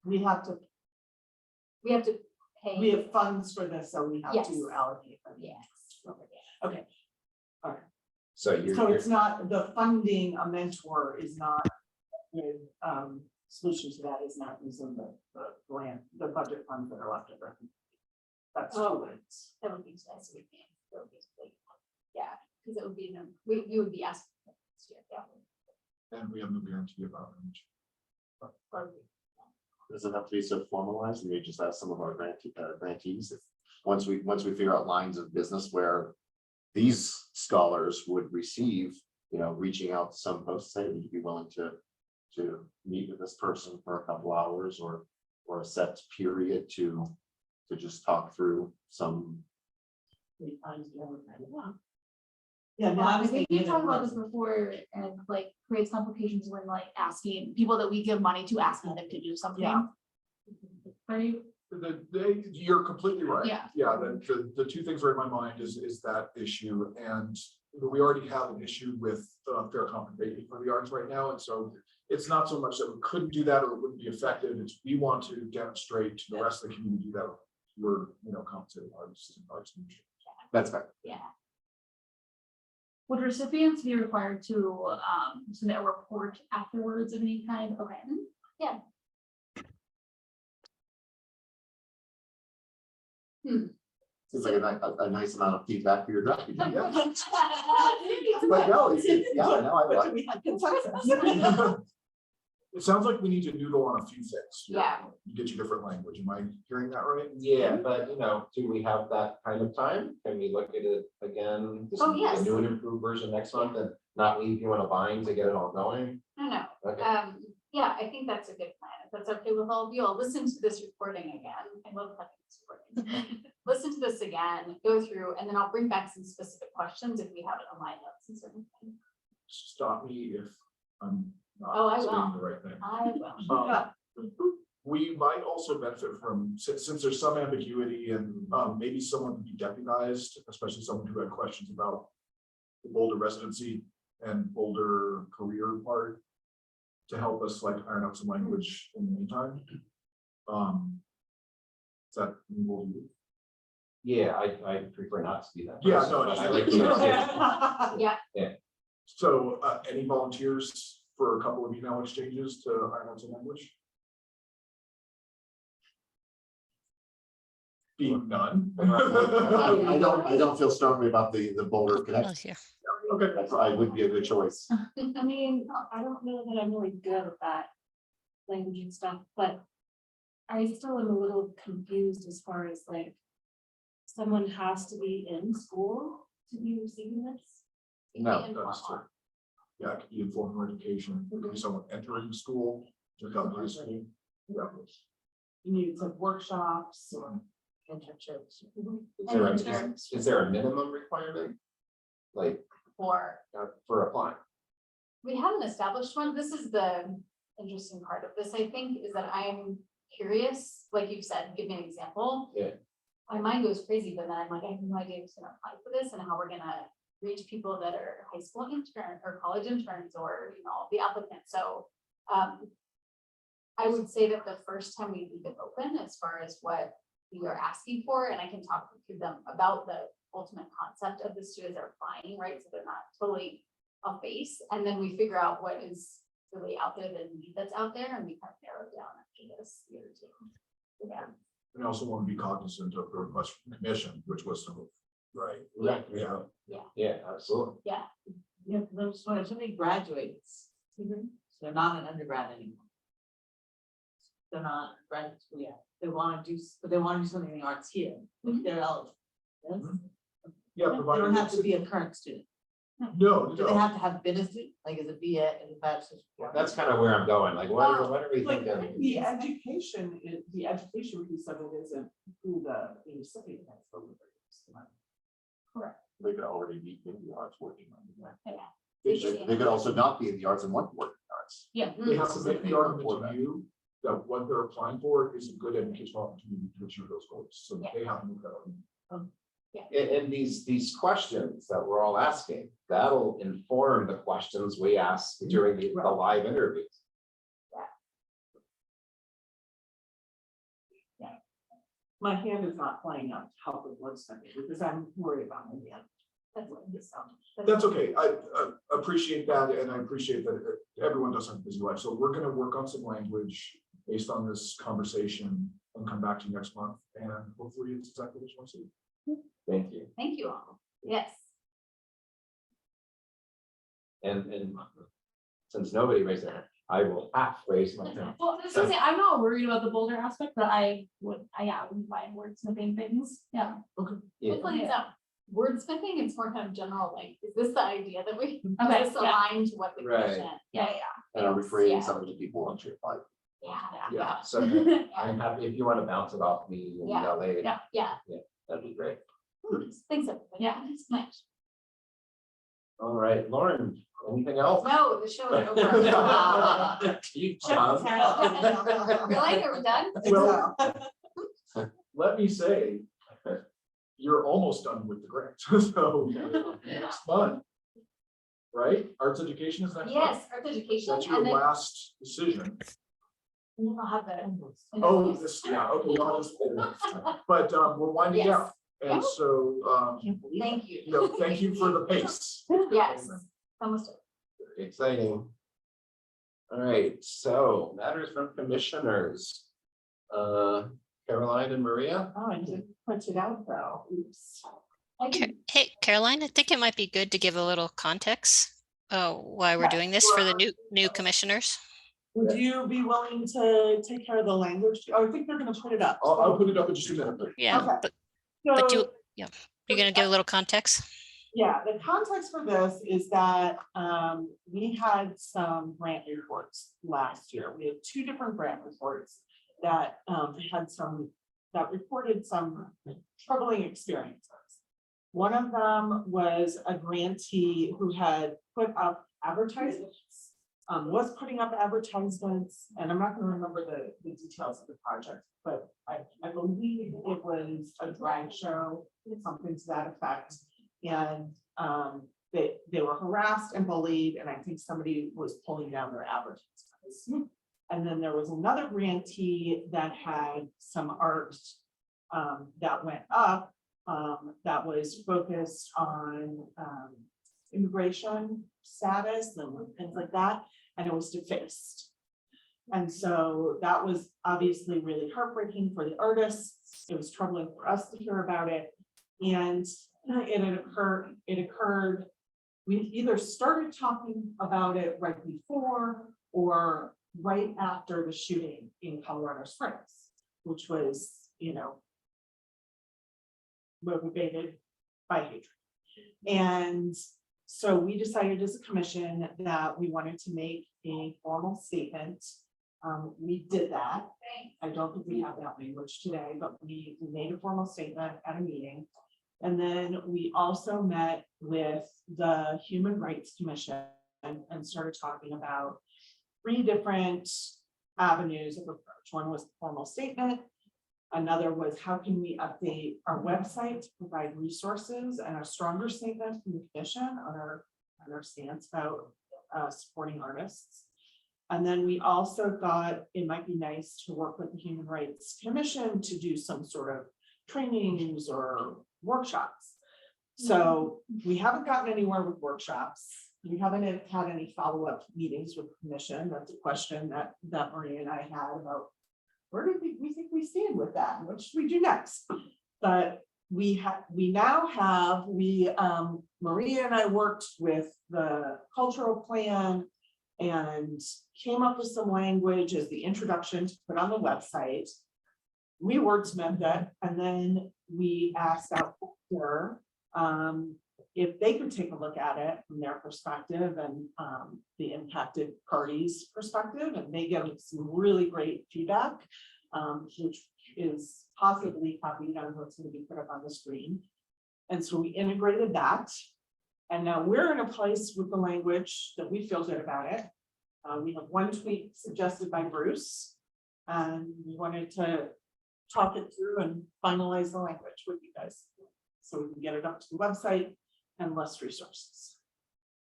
[SPEAKER 4] we have to,
[SPEAKER 6] we have to pay.
[SPEAKER 4] we have funds for this, so we have
[SPEAKER 6] Yes.
[SPEAKER 4] to allocate them.
[SPEAKER 6] Yes.
[SPEAKER 4] Okay. All right.
[SPEAKER 1] So
[SPEAKER 4] So
[SPEAKER 1] you're,
[SPEAKER 4] it's not, the funding a mentor is not, with, solution to that is not using the grant, the budget funds that are left over. That's
[SPEAKER 6] Oh.
[SPEAKER 4] true.
[SPEAKER 6] That would be nice. Yeah, because it would be, we would be asking. for this year, yeah.
[SPEAKER 3] And we have no guarantee about it.
[SPEAKER 2] Does it have to be so formalized? We just ask some of our grantees, if, once we figure out lines of business where these scholars would receive, reaching out to some folks, say, would you be willing to meet with this person for a couple hours or a set period to just talk through some.
[SPEAKER 10] 3 times the other kind of-
[SPEAKER 8] Yeah,
[SPEAKER 10] no, I was
[SPEAKER 8] I think
[SPEAKER 10] thinking
[SPEAKER 8] we've
[SPEAKER 10] it
[SPEAKER 8] talked about this
[SPEAKER 10] was-
[SPEAKER 8] before and like creates complications when like asking people that we give money to asking them to do something.
[SPEAKER 4] Yeah.
[SPEAKER 8] Right?
[SPEAKER 3] You're completely right.
[SPEAKER 8] Yeah.
[SPEAKER 3] Yeah, the two things are in my mind is that issue, and we already have an issue with fair compensation for the arts right now, and so it's not so much that we couldn't do that or it wouldn't be effective, it's we want to demonstrate to the rest of the community that we're, compensating artists and arts.
[SPEAKER 2] That's fair.
[SPEAKER 6] Yeah.
[SPEAKER 8] Would recipients be required to submit a report afterwards of any kind? Okay.
[SPEAKER 6] Yeah.
[SPEAKER 2] Seems like a nice amount of feedback for your draft.
[SPEAKER 3] Yeah.
[SPEAKER 2] But no, yeah, no, I,
[SPEAKER 4] We had consensus.
[SPEAKER 3] It sounds like we need to noodle on a few things.
[SPEAKER 6] Yeah.
[SPEAKER 3] Get you different language, am I hearing that right?
[SPEAKER 1] yeah, but do we have that kind of time? Can we look at it again?
[SPEAKER 6] Oh, yes.
[SPEAKER 1] The new and improved version next month and not leave you in a bind to get it all going?
[SPEAKER 6] No.
[SPEAKER 1] Okay.
[SPEAKER 6] Yeah, I think that's a good plan. If that's okay with all of you, I'll listen to this recording again. I love having this recording. Listen to this again, go through, and then I'll bring back some specific questions if we have it on my notes and certain things.
[SPEAKER 3] Stop me if I'm
[SPEAKER 6] Oh, I
[SPEAKER 3] not saying
[SPEAKER 6] will.
[SPEAKER 3] the right thing.
[SPEAKER 6] I will.
[SPEAKER 3] We might also benefit from, since there's some ambiguity and maybe someone to be deputized, especially someone who had questions about the Boulder residency and Boulder career part, to help us like iron out some language in the meantime. Is that what we do?
[SPEAKER 1] Yeah, I prefer not to be that.
[SPEAKER 3] Yeah,
[SPEAKER 1] person,
[SPEAKER 3] no,
[SPEAKER 1] but
[SPEAKER 3] just-
[SPEAKER 1] I like to understand.
[SPEAKER 3] So any volunteers for a couple of email exchanges to iron out some language? Being none.
[SPEAKER 2] I don't feel strongly about the Boulder
[SPEAKER 7] Oh,
[SPEAKER 2] Connect.
[SPEAKER 7] yeah.
[SPEAKER 3] Okay.
[SPEAKER 2] That's probably would be a good choice.
[SPEAKER 11] I mean, I don't know that I'm really good at that language and stuff, but I still am a little confused as far as like, someone has to be in school to be receiving this?
[SPEAKER 2] No,
[SPEAKER 3] That's true. Yeah, it could be informal education, it could be someone entering the school, just out of high school. Yeah.
[SPEAKER 4] You need some workshops or
[SPEAKER 8] Internships.
[SPEAKER 1] Is there a minimum requirement? Like, for applying?
[SPEAKER 6] We haven't established one. This is the interesting part of this, I think, is that I'm curious, like you said, give me an example.
[SPEAKER 1] Yeah.
[SPEAKER 6] My mind goes crazy, but then I'm like, I have no idea who's gonna apply for this and how we're gonna reach people that are high school intern or college interns or, the applicants. So I would say that the first time we leave it open as far as what we are asking for, and I can talk to them about the ultimate concept of the students that are applying, right? So they're not totally off base, and then we figure out what is really out there, the need that's out there, and we kind of narrow it down after this year or two. Yeah.
[SPEAKER 3] And I also want to be cognizant of the request from the commission, which was to move. Right.
[SPEAKER 1] Right.
[SPEAKER 3] Yeah.
[SPEAKER 1] Yeah, absolutely.
[SPEAKER 10] Yeah, there's so many graduates, so they're not an undergrad anymore. They're not graduate school yet, they wanna do, but they wanna do something in the arts here, if they're eligible. Yes?
[SPEAKER 3] Yeah,
[SPEAKER 10] They
[SPEAKER 3] provided.
[SPEAKER 10] don't have to be a current student,
[SPEAKER 3] No,
[SPEAKER 10] do they have to have been a student, like is it be a bachelor's?
[SPEAKER 1] That's kind of where I'm going, like, what are we
[SPEAKER 4] Like,
[SPEAKER 1] thinking?
[SPEAKER 4] the education piece of it isn't who the recipient is. but who the-
[SPEAKER 2] They could already be in the arts working on it.
[SPEAKER 6] Yeah.
[SPEAKER 2] They could also not be in the arts and want to work in the arts.
[SPEAKER 6] Yeah.
[SPEAKER 3] They have to make the argument
[SPEAKER 2] For
[SPEAKER 3] to
[SPEAKER 2] that.
[SPEAKER 3] you that what they're applying for is a good educational opportunity to achieve those goals, so
[SPEAKER 6] Yeah.
[SPEAKER 3] they have to move that argument.
[SPEAKER 1] And these questions that we're all asking, that'll inform the questions we ask during the live interviews.
[SPEAKER 4] My hand is not playing on help with wordsmithing because I'm worried about my hand.
[SPEAKER 6] That's what it is.
[SPEAKER 3] That's okay, I appreciate that, and I appreciate that everyone does have a busy life, so we're gonna work on some language based on this conversation and come back to you next month, and hopefully it's exactly what you want to see.
[SPEAKER 1] Thank you.
[SPEAKER 6] Thank you all. Yes.
[SPEAKER 1] And since nobody raised their hand, I will half raise my hand.
[SPEAKER 11] Well, I was gonna say, I'm not worried about the Boulder aspect, but I wouldn't mind wordsmithing things, yeah.
[SPEAKER 1] Yeah.
[SPEAKER 6] Hopefully it's not wordsmithing, it's more kind of general, like, is this the idea that we,
[SPEAKER 11] Okay,
[SPEAKER 6] is this
[SPEAKER 11] yeah.
[SPEAKER 6] aligned to what the
[SPEAKER 1] Right.
[SPEAKER 6] commission?
[SPEAKER 11] Yeah,
[SPEAKER 2] And I'm
[SPEAKER 6] Yes,
[SPEAKER 2] refraining
[SPEAKER 6] yeah.
[SPEAKER 2] some of the people on your like.
[SPEAKER 6] Yeah.
[SPEAKER 1] So I'm happy if you want to bounce it off me and
[SPEAKER 6] Yeah.
[SPEAKER 1] later.
[SPEAKER 6] Yeah.
[SPEAKER 1] That'd be great.
[SPEAKER 6] Thanks, everybody.
[SPEAKER 11] Yeah.
[SPEAKER 6] It's nice.
[SPEAKER 1] All right, Lauren, anything else?
[SPEAKER 6] No, the show is over.
[SPEAKER 1] You
[SPEAKER 11] Check
[SPEAKER 1] Tom.
[SPEAKER 11] the count.
[SPEAKER 6] Really, are we done?
[SPEAKER 3] Well, let me say, you're almost done with the grant, so next month. Right, arts education is next month?
[SPEAKER 6] Yes, art education,
[SPEAKER 3] That's your
[SPEAKER 6] and then
[SPEAKER 3] last decision.
[SPEAKER 6] we'll have the.
[SPEAKER 3] Oh, this, yeah, okay, you'll have this, but we're winding
[SPEAKER 6] Yes.
[SPEAKER 3] down, and so,
[SPEAKER 6] Thank you.
[SPEAKER 3] thank you for the pace.
[SPEAKER 6] Yes, almost.
[SPEAKER 1] Very exciting. All right, so matters from commissioners. Caroline and Maria?
[SPEAKER 4] Oh, I didn't print it out though. Oops.
[SPEAKER 6] I can-
[SPEAKER 7] Hey, Caroline, I think it might be good to give a little context why we're doing this for the new commissioners.
[SPEAKER 4] Would you be willing to take care of the language? Oh, I think they're gonna put it up.
[SPEAKER 3] I'll put it up in just a minute.
[SPEAKER 7] Yeah,
[SPEAKER 4] Okay.
[SPEAKER 7] but
[SPEAKER 4] So-
[SPEAKER 7] you're gonna give a little context?
[SPEAKER 4] Yeah, the context for this is that we had some grant reports last year. We had 2 different grant reports that that reported some troubling experiences. One of them was a grantee who had put up advertisements, was putting up advertisements, and I'm not gonna remember the details of the project, but I believe it was a drag show, something to that effect. And they were harassed and bullied, and I think somebody was pulling down their advertisements. And then there was another grantee that had some art that went up that was focused on immigration status and things like that, and it was defaced. And so that was obviously really heartbreaking for the artists. It was troubling for us to hear about it. And it occurred, we either started talking about it right before or right after the shooting in Colorado Springs, which was, motivated by hatred. And so we decided as a commission that we wanted to make a formal statement. We did that. I don't think we have that language today, but we made a formal statement at a meeting. And then we also met with the Human Rights Commission and started talking about 3 different avenues of approach. One was the formal statement. Another was how can we update our website to provide resources and a stronger statement from the commission on our stance about supporting artists. And then we also thought it might be nice to work with the Human Rights Commission to do some sort of trainings or workshops. So we haven't gotten anywhere with workshops. We haven't had any follow-up meetings with the commission. That's a question that Maria and I had about where do we think we stand with that? And what should we do next? But Maria and I worked with the cultural plan and came up with some language as the introduction to put on the website. We wordsmithed that, and then we asked out for if they could take a look at it from their perspective and the impacted parties' perspective, and they gave some really great feedback, which is possibly copied on what's going to be put up on the screen. And so we integrated that. And now we're in a place with the language that we feel good about it. We have one tweak suggested by Bruce, and we wanted to talk it through and finalize the language with you guys, so we can get it up to the website and less resources.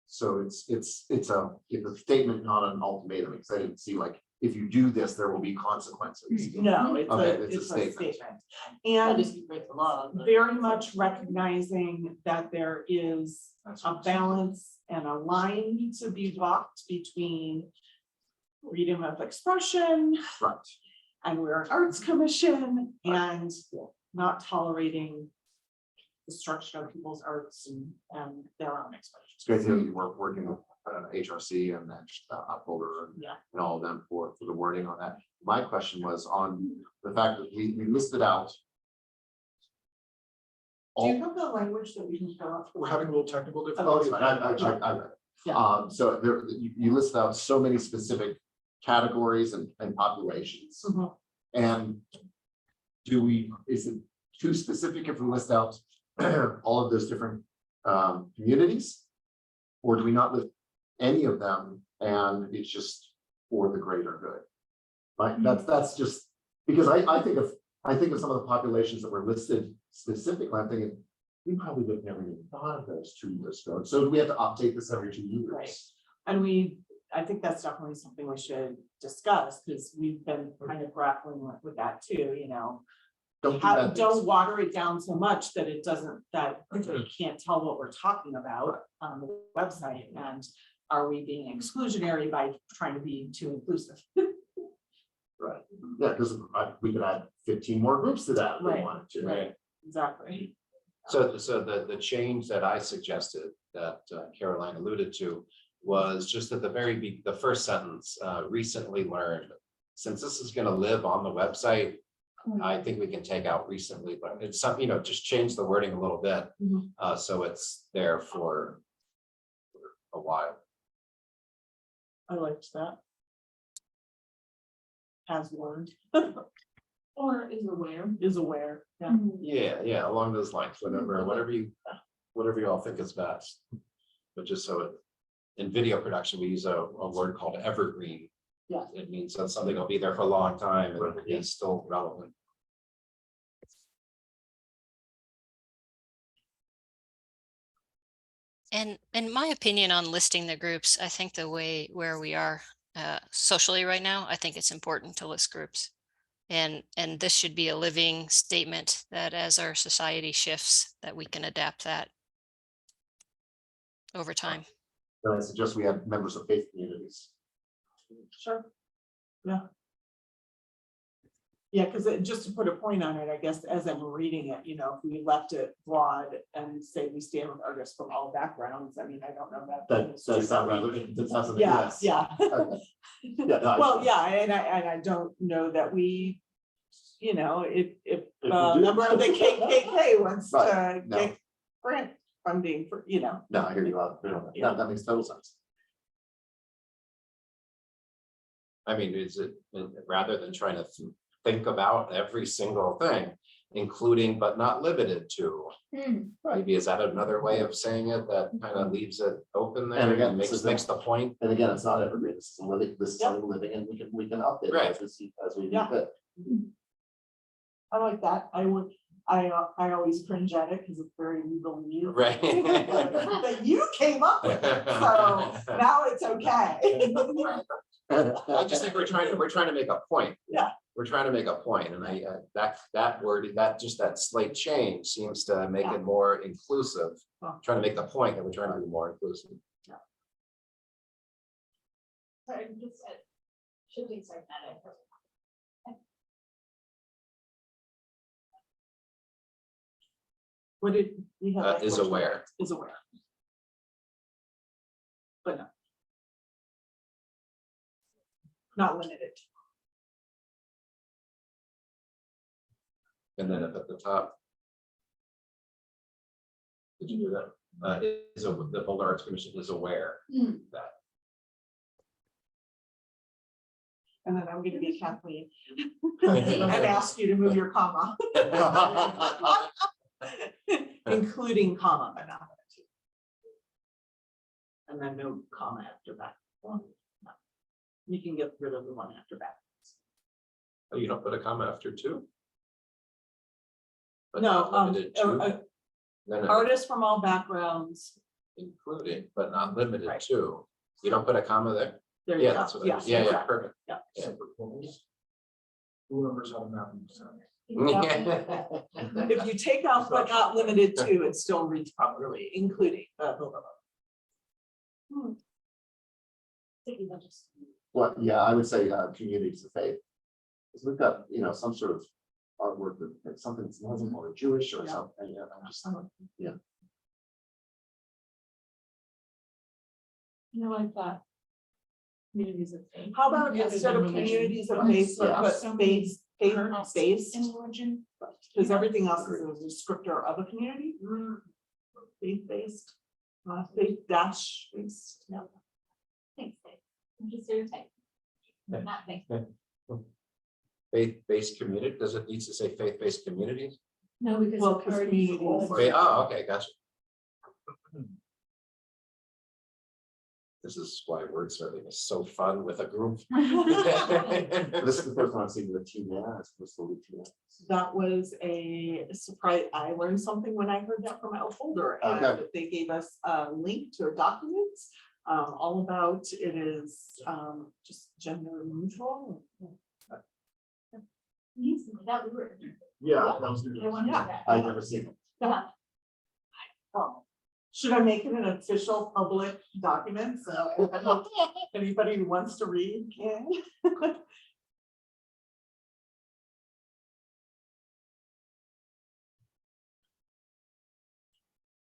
[SPEAKER 2] So it's a statement, not an ultimatum, because I didn't see like, if you do this, there will be consequences.
[SPEAKER 4] No, it's
[SPEAKER 2] Okay,
[SPEAKER 4] it's a statement.
[SPEAKER 10] That
[SPEAKER 4] And
[SPEAKER 10] is you break the law. but-
[SPEAKER 4] very much recognizing that there is
[SPEAKER 1] That's
[SPEAKER 4] a
[SPEAKER 1] what-
[SPEAKER 4] balance and a line to be walked between freedom of expression,
[SPEAKER 2] Right.
[SPEAKER 4] and we're an arts commission, and not tolerating destruction of people's arts and their own expression.
[SPEAKER 2] It's great that you work working with HRC and then Boulder
[SPEAKER 4] Yeah.
[SPEAKER 2] and all of them for the wording on that. My question was on the fact that we listed out.
[SPEAKER 4] Do you
[SPEAKER 2] all-
[SPEAKER 4] have the language that we can fill out?
[SPEAKER 3] We're having a little technical
[SPEAKER 2] Oh, it's
[SPEAKER 3] difficulty.
[SPEAKER 2] fine. I read it.
[SPEAKER 4] Yeah.
[SPEAKER 2] So there, you listed out so many specific categories and populations.
[SPEAKER 4] Mhm.
[SPEAKER 2] And is it too specific if we list out all of those different communities? Or do we not list any of them and it's just for the greater good? Right, that's just, because I think of some of the populations that were listed specifically, I'm thinking, we probably would have never even thought of those 2 years ago. So we have to update this every 2 years.
[SPEAKER 4] Right. And I think that's definitely something we should discuss, because we've been kind of grappling with that too, you know.
[SPEAKER 2] Don't do that.
[SPEAKER 4] Don't water it down so much that it doesn't, that you can't tell what we're talking about on the website, and are we being exclusionary by trying to be too inclusive?
[SPEAKER 2] Right, yeah, because we could add 15 more groups to that if we
[SPEAKER 4] Right.
[SPEAKER 2] wanted to.
[SPEAKER 1] Right.
[SPEAKER 4] Exactly.
[SPEAKER 1] So the change that I suggested that Caroline alluded to was just at the first sentence, recently learned. Since this is going to live on the website, I think we can take out recently, but it's something, just change the wording a little bit.
[SPEAKER 4] Mhm.
[SPEAKER 1] So it's there for a while.
[SPEAKER 4] I liked that. Has learned,
[SPEAKER 11] Or is aware.
[SPEAKER 4] is aware, yeah.
[SPEAKER 1] Yeah, along those lines, whatever you all think is best. But just so in video production, we use a word called evergreen.
[SPEAKER 4] Yeah.
[SPEAKER 1] It means that something will be there for a long time and it's still relevant.
[SPEAKER 7] And in my opinion on listing the groups, I think where we are socially right now, I think it's important to list groups. And this should be a living statement that as our society shifts, that we can adapt that over time.
[SPEAKER 2] So I suggest we have members of faith communities.
[SPEAKER 4] Sure. Yeah. Yeah, because just to put a point on it, I guess, as I'm reading it, if we left it broad and say we stand with artists from all backgrounds, I mean, I don't know that.
[SPEAKER 2] That's not relevant. That's not something.
[SPEAKER 4] Yeah,
[SPEAKER 2] yes.
[SPEAKER 4] yeah.
[SPEAKER 2] Okay. Yeah, no,
[SPEAKER 4] Well, yeah, and I don't know that we, if
[SPEAKER 2] we
[SPEAKER 4] a
[SPEAKER 2] do.
[SPEAKER 4] member of the KKK wants to
[SPEAKER 2] Right, no.
[SPEAKER 4] get grant funding for,
[SPEAKER 2] No, I hear you out. Yeah, that makes total sense.
[SPEAKER 1] I mean, is it rather than trying to think about every single thing, including but not limited to? Maybe is that another way of saying it that kind of leaves it open there?
[SPEAKER 2] And again, this
[SPEAKER 1] makes
[SPEAKER 2] is
[SPEAKER 1] the point.
[SPEAKER 2] And again, it's not evergreen. This is living. This is
[SPEAKER 4] Yep.
[SPEAKER 2] something living, and we can update it
[SPEAKER 1] Right.
[SPEAKER 2] as we see
[SPEAKER 4] Yeah.
[SPEAKER 2] fit.
[SPEAKER 4] I like that. I always cringe at it because it's very legal.
[SPEAKER 1] Right.
[SPEAKER 4] That you came up with it, so now it's okay.
[SPEAKER 1] I just think we're trying to make a point.
[SPEAKER 4] Yeah.
[SPEAKER 1] We're trying to make a point, and that word, that slight change seems to make it more inclusive.
[SPEAKER 4] Well.
[SPEAKER 1] Trying to make the point that we're trying to be more inclusive.
[SPEAKER 6] Sorry, just should we start that?
[SPEAKER 4] What did we have?
[SPEAKER 1] Is aware.
[SPEAKER 4] Is aware. But no. Not limited.
[SPEAKER 1] And then up at the top. Did you do that? The Boulder Arts Commission is aware
[SPEAKER 6] Hmm.
[SPEAKER 1] that.
[SPEAKER 4] And then I'm gonna be Kathleen. And ask you to move your comma. Including comma, but not. And then no comma after that. Well, no. You can get rid of the one after that.
[SPEAKER 1] Oh, you don't put a comma after two? But
[SPEAKER 4] No,
[SPEAKER 1] not limited to? No, no,
[SPEAKER 4] artists from all backgrounds.
[SPEAKER 1] including, but not limited
[SPEAKER 4] Right.
[SPEAKER 1] to. You don't put a comma there?
[SPEAKER 4] There you
[SPEAKER 1] Yeah,
[SPEAKER 4] go.
[SPEAKER 1] that's what I,
[SPEAKER 4] Yes,
[SPEAKER 1] yeah,
[SPEAKER 4] exactly.
[SPEAKER 1] perfect.
[SPEAKER 4] Yeah.
[SPEAKER 1] Yeah.
[SPEAKER 3] Who remembers how to map these?
[SPEAKER 4] If you take out but not limited to, it still reads properly, including.
[SPEAKER 2] Well, yeah, I would say communities of faith. Because we've got, some sort of artwork that something that's Muslim or Jewish or
[SPEAKER 4] Yeah.
[SPEAKER 2] something, yeah, I'm just,
[SPEAKER 11] You know, like that. Communities of faith.
[SPEAKER 4] How about instead of communities of faith,
[SPEAKER 2] Yeah.
[SPEAKER 4] but faith, based,
[SPEAKER 11] religion.
[SPEAKER 4] because everything else is a descriptor of a community. Faith based, faith dash based, yeah.
[SPEAKER 6] Thanks, Dave. I'm just here to type. Not thanks.
[SPEAKER 1] Faith-based community, does it need to say faith-based communities?
[SPEAKER 11] No, because.
[SPEAKER 4] Well,
[SPEAKER 11] it's
[SPEAKER 4] 'cause
[SPEAKER 11] already
[SPEAKER 4] communities.
[SPEAKER 11] full.
[SPEAKER 1] Oh, okay, gotcha. This is why word searching is so fun with a group.
[SPEAKER 2] this is the first one I've seen with a T now, it's supposed to be T now.
[SPEAKER 4] That was a surprise. I learned something when I heard that from Boulder. And
[SPEAKER 2] Okay.
[SPEAKER 4] they gave us a link to a document all about it is just gender neutral.
[SPEAKER 6] That we were.
[SPEAKER 3] Yeah, that was.
[SPEAKER 6] I wonder that.
[SPEAKER 2] I've never seen it.
[SPEAKER 6] Yeah.
[SPEAKER 4] Should I make it an official public document? So anybody who wants to read can.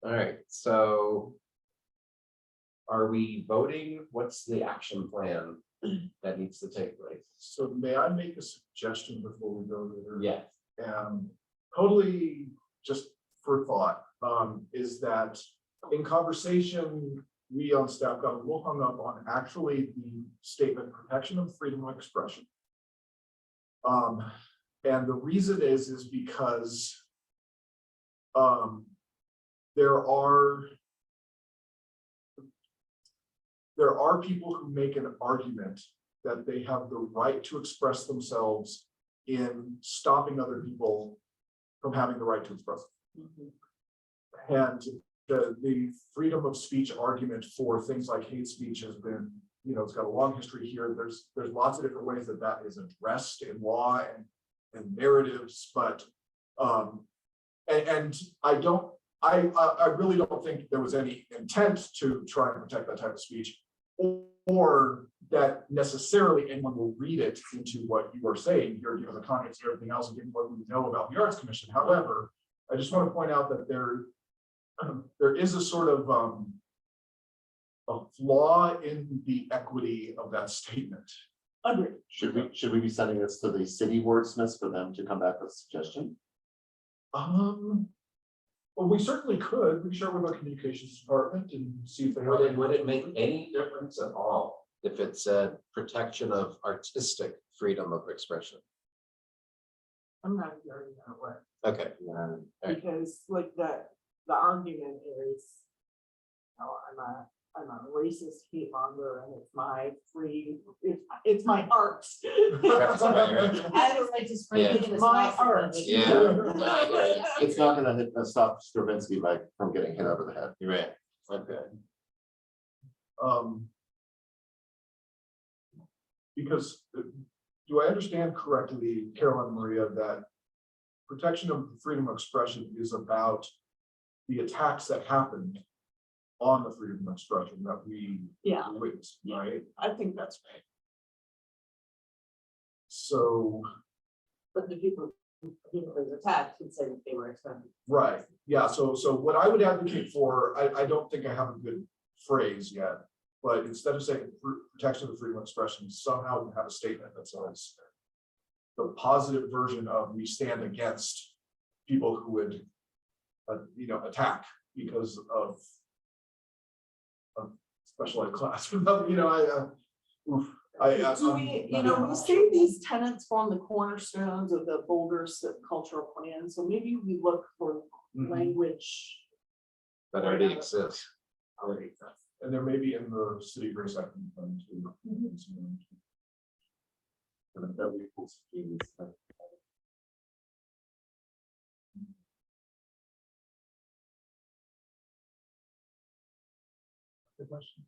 [SPEAKER 1] All right, so. Are we voting? What's the action plan that needs to take place?
[SPEAKER 3] So may I make a suggestion before we go there?
[SPEAKER 1] Yeah.
[SPEAKER 3] Totally just for thought, is that in conversation, we on staff got a little hung up on actually the statement protection of freedom of expression. And the reason is because there are people who make an argument that they have the right to express themselves in stopping other people from having the right to express. And the freedom of speech argument for things like hate speech has been, it's got a long history here. There's lots of different ways that is addressed in law and narratives, but and I really don't think there was any intent to try and protect that type of speech, or that necessarily anyone will read it into what you are saying here, the context of everything else and given what we know about the Arts Commission. However, I just want to point out that there is a sort of a flaw in the equity of that statement.
[SPEAKER 4] Agreed.
[SPEAKER 2] Should we be sending this to the city wordsmiths for them to come back with a suggestion?
[SPEAKER 3] Well, we certainly could. We share with our communications department and see if they have.
[SPEAKER 1] Would it make any difference at all if it said protection of artistic freedom of expression?
[SPEAKER 4] I'm not hearing that way.
[SPEAKER 1] Okay.
[SPEAKER 2] Yeah.
[SPEAKER 1] Right.
[SPEAKER 4] Because like the argument is, I'm a racist hate monger and it's my it's my art.
[SPEAKER 1] That's right.
[SPEAKER 11] I would like to spray
[SPEAKER 1] Yeah.
[SPEAKER 11] it in
[SPEAKER 4] It's my art.
[SPEAKER 1] Yeah.
[SPEAKER 2] It's not gonna stop Stravinsky from getting hit over the head.
[SPEAKER 1] You're right. Okay.
[SPEAKER 3] Because do I understand correctly, Carolyn and Maria, that protection of freedom of expression is about the attacks that happened on the freedom of expression that we
[SPEAKER 4] Yeah,
[SPEAKER 3] witnessed, right?
[SPEAKER 4] I think that's right.
[SPEAKER 3] So,
[SPEAKER 4] But the people who was attacked could say that they were expected.
[SPEAKER 3] right, yeah, so what I would advocate for, I don't think I have a good phrase yet. But instead of saying protection of freedom of expression, somehow we have a statement that says the positive version of we stand against people who would, attack because of special ed class. Do
[SPEAKER 4] we, we say these tenants form the cornerstones of the Boulder cultural plan, so maybe we look for language.
[SPEAKER 1] That already exists.
[SPEAKER 3] And there may be in the city of Grace Acton plan too. And that we will see. The question.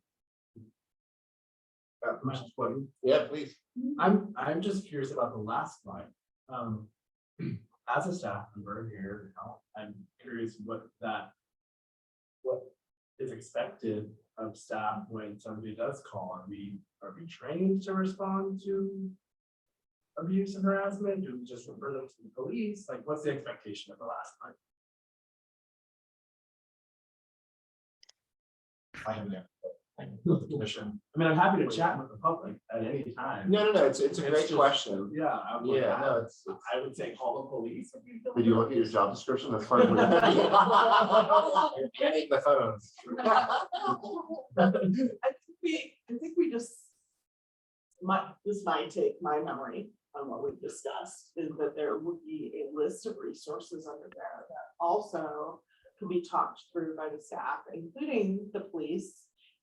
[SPEAKER 3] Permissions, please.
[SPEAKER 1] Yeah, please.
[SPEAKER 5] I'm just curious about the last slide. As a staff member here, I'm curious what is expected of staff when somebody does call. Are we trained to respond to abuse and harassment? Do we just refer them to the police? Like, what's the expectation of the last line?
[SPEAKER 3] I have an commission.
[SPEAKER 5] I mean, I'm happy to chat with the public at any time.
[SPEAKER 1] No, it's a great
[SPEAKER 5] just-
[SPEAKER 1] question.
[SPEAKER 5] Yeah.
[SPEAKER 1] Yeah, no, it's.
[SPEAKER 5] I would say call the police.
[SPEAKER 2] Did you look at your job description? That's part of it.
[SPEAKER 1] Take the phones.
[SPEAKER 4] I think we just, this might take my memory on what we've discussed, is that there would be a list of resources under there that also could be talked through by the staff, including the police,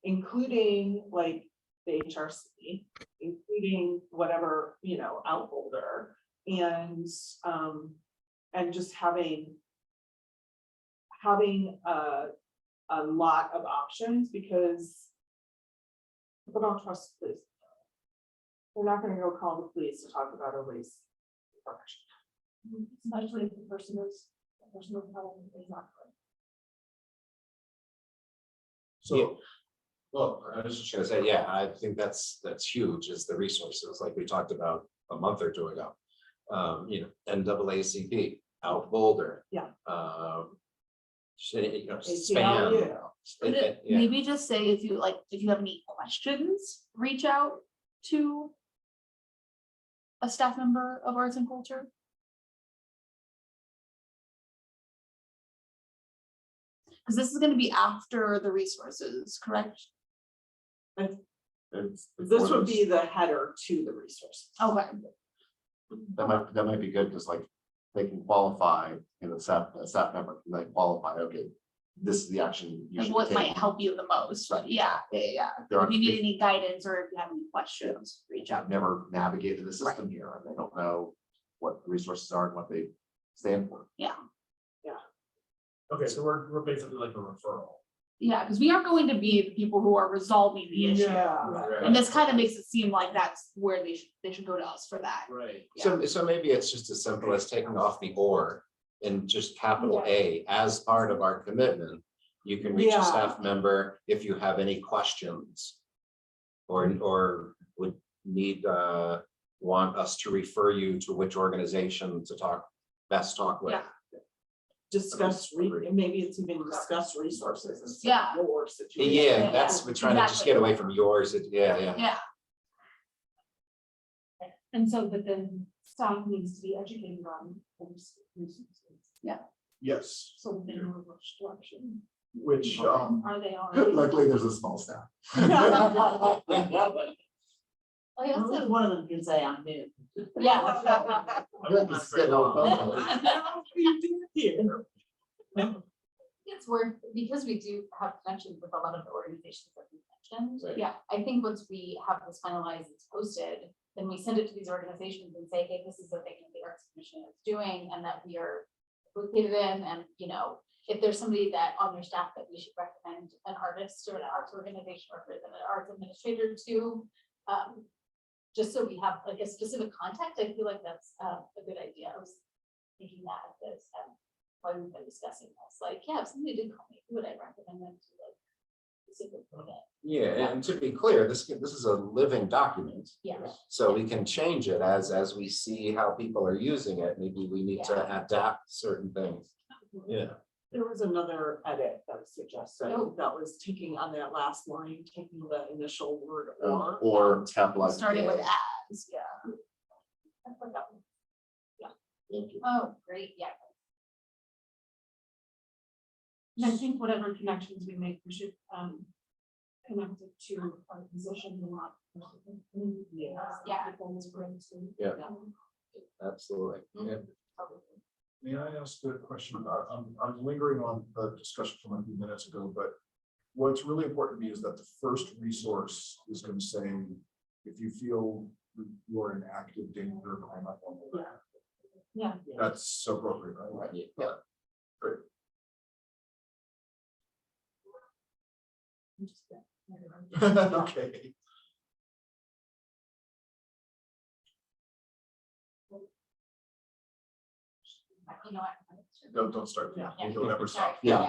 [SPEAKER 4] including like the HRC, including whatever, out Boulder, and just having a lot of options, because people don't trust the police. They're not gonna go call the police to talk about a race.
[SPEAKER 11] Especially if the person is telling exactly.
[SPEAKER 3] So,
[SPEAKER 1] Well, I was just gonna say, yeah, I think that's huge, is the resources, like we talked about a month or two ago. NAACP, out Boulder.
[SPEAKER 4] Yeah.
[SPEAKER 1] Spam.
[SPEAKER 8] Could it
[SPEAKER 1] Yeah.
[SPEAKER 8] maybe just say if you have any questions, reach out to a staff member of arts and culture? Because this is going to be after the resources, correct?
[SPEAKER 4] This would be the header to the resources.
[SPEAKER 8] Okay.
[SPEAKER 2] That might be good, because like they can qualify, a staff member can like qualify, okay, this is the action you
[SPEAKER 8] Like
[SPEAKER 2] should
[SPEAKER 8] what
[SPEAKER 2] take.
[SPEAKER 8] might help you the most?
[SPEAKER 2] Right.
[SPEAKER 8] Yeah.
[SPEAKER 2] There are-
[SPEAKER 8] If you need any guidance or if you have any questions, reach out.
[SPEAKER 2] I've never navigated the system here, and I don't know what the resources are and what they stand for.
[SPEAKER 5] Okay, so we're basically like a referral.
[SPEAKER 8] Yeah, because we are going to be the people who are resolving the issue.
[SPEAKER 1] Right.
[SPEAKER 8] And this kind of makes it seem like that's where they should go to us for that.
[SPEAKER 5] Right.
[SPEAKER 1] So maybe it's just as simple as taking off the or and just capital A as part of our commitment. You can reach
[SPEAKER 4] Yeah.
[SPEAKER 1] a staff member if you have any questions. Or would need, want us to refer you to which organization to best talk with.
[SPEAKER 8] Yeah.
[SPEAKER 4] Discuss, maybe it's even discuss resources. instead
[SPEAKER 8] Yeah.
[SPEAKER 4] of your situation.
[SPEAKER 1] Yeah, that's, we're trying to just
[SPEAKER 8] Exactly.
[SPEAKER 1] get away from yours, yeah.
[SPEAKER 8] Yeah.
[SPEAKER 11] And so, but then staff needs to be educated on those resources.
[SPEAKER 3] yes,
[SPEAKER 11] So that they know which direction
[SPEAKER 3] which,
[SPEAKER 11] are they on.
[SPEAKER 2] Luckily, there's a small staff.
[SPEAKER 6] I also,
[SPEAKER 10] One of them can say I'm new.
[SPEAKER 6] yeah.
[SPEAKER 2] This is getting all fun.
[SPEAKER 6] It's worth, because we do have connections with a lot of the organizations that we mentioned.
[SPEAKER 1] Right.
[SPEAKER 6] Yeah, I think once we have this finalized, it's posted, then we send it to these organizations and say, hey, this is the thing that the Arts Commission is doing and that we are located in, and if there's somebody that on their staff that we should recommend an artist or an arts organization or an arts administrator to, just so we have like a specific contact, I feel like that's a good idea. I was thinking that this, while we've been discussing this, like, yeah, if somebody did call me, who would I recommend them to like? Specifically get?
[SPEAKER 1] Yeah, and to be clear, this is a living document.
[SPEAKER 6] Yeah.
[SPEAKER 1] So we can change it as we see how people are using it. Maybe we need to adapt certain things. Yeah.
[SPEAKER 4] There was another edit that was suggested,
[SPEAKER 6] Oh.
[SPEAKER 4] that was taking on that last line, taking the initial word
[SPEAKER 2] Or tablet.
[SPEAKER 8] Starting with ads.
[SPEAKER 4] Yeah.
[SPEAKER 6] I forgot.
[SPEAKER 2] Thank you.
[SPEAKER 6] Oh, great, yeah.
[SPEAKER 11] And I think whatever connections we make, we should connect it to our position and not.
[SPEAKER 6] Yeah.
[SPEAKER 1] Yeah. Absolutely. Yeah.
[SPEAKER 3] May I ask a question about, I'm lingering on the discussion from a few minutes ago, but what's really important to me is that the first resource is going to say, if you feel you are in active danger, call 911.
[SPEAKER 11] Yeah.
[SPEAKER 3] That's so appropriate, right?
[SPEAKER 1] Yeah.
[SPEAKER 3] Great. Okay.
[SPEAKER 6] You know what?
[SPEAKER 3] Don't start.
[SPEAKER 4] Yeah.
[SPEAKER 3] You'll never stop.
[SPEAKER 2] Yeah.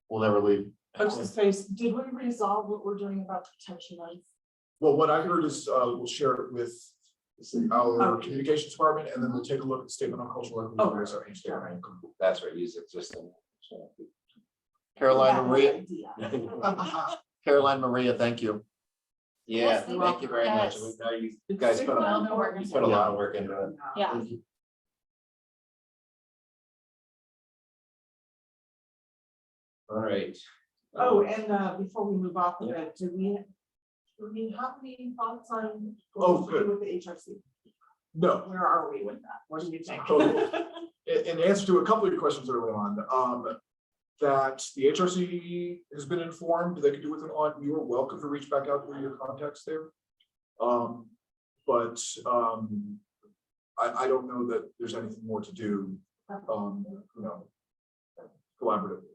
[SPEAKER 2] We'll never leave.
[SPEAKER 4] I was just curious, did we resolve what we're doing about detention rights?
[SPEAKER 3] Well, what I heard is, we'll share it with our
[SPEAKER 4] Okay.
[SPEAKER 3] communications department, and then we'll take a look at the statement on cultural equity.
[SPEAKER 4] Okay.
[SPEAKER 3] Raise our hand statement.
[SPEAKER 1] That's right. Use existing.
[SPEAKER 2] Caroline
[SPEAKER 4] That
[SPEAKER 2] Maria,
[SPEAKER 4] idea.
[SPEAKER 2] Caroline Maria, thank you.
[SPEAKER 1] Yeah,
[SPEAKER 6] Yes,
[SPEAKER 1] thank you very much.
[SPEAKER 8] yes.
[SPEAKER 1] We know you guys put a lot of work into it.
[SPEAKER 8] Yeah.
[SPEAKER 2] Thank you.
[SPEAKER 1] All right.
[SPEAKER 4] Oh, and before we move off of it, do we have any thoughts on?
[SPEAKER 3] Oh,
[SPEAKER 4] what to do
[SPEAKER 3] good.
[SPEAKER 4] With the HRC,
[SPEAKER 3] No,
[SPEAKER 4] where are we with that? What do you think?
[SPEAKER 3] Oh. in answer to a couple of your questions early on, that the HRC has been informed, they could do with an audit. You are welcome to reach back out to your contacts there. But I don't know that there's anything more to do, you know, collaboratively.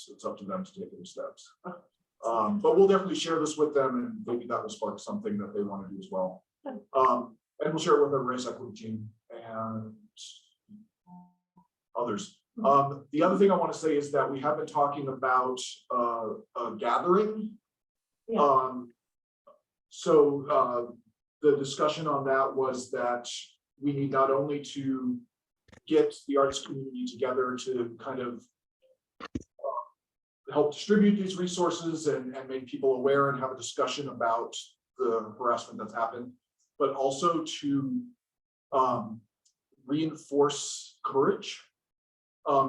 [SPEAKER 3] It's up to them to take those steps. But we'll definitely share this with them, and maybe that will spark something that they want to do as well. And we'll share it with our race equity team and others. The other thing I want to say is that we have been talking about a gathering.
[SPEAKER 4] Yeah.
[SPEAKER 3] So the discussion on that was that we need not only to get the arts community together to kind of help distribute these resources and make people aware and have a discussion about the harassment that's happened, but also to reinforce courage.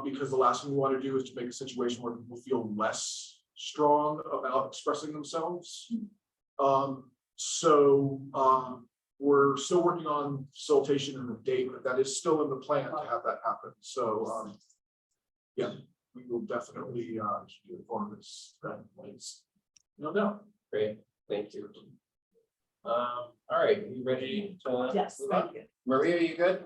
[SPEAKER 3] Because the last thing we want to do is to make a situation where people feel less strong about expressing themselves. We're still working on facilitation and the date, but that is still in the plan to have that happen. So yeah, we will definitely keep you informed as that place. No doubt.
[SPEAKER 1] Great, thank you. All right, are you ready to?
[SPEAKER 4] Yes,
[SPEAKER 1] move on?
[SPEAKER 4] thank you.
[SPEAKER 1] Maria, you good?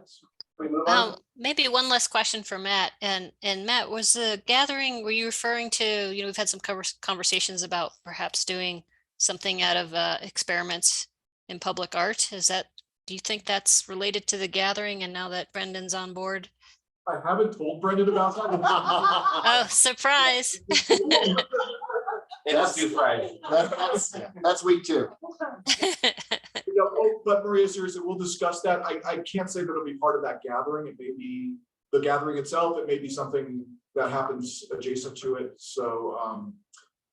[SPEAKER 1] We move on?
[SPEAKER 7] Maybe one last question for Matt. And Matt, was the gathering, were you referring to, we've had some conversations about perhaps doing something out of experiments in public art. Do you think that's related to the gathering, and now that Brendan's on board?
[SPEAKER 3] I haven't told Brendan about that.
[SPEAKER 7] Oh, surprise.
[SPEAKER 1] It's due Friday.
[SPEAKER 2] That's week 2.
[SPEAKER 3] Yeah, but Maria, seriously, we'll discuss that. I can't say that it'll be part of that gathering. It may be the gathering itself. It may be something that happens adjacent to it. So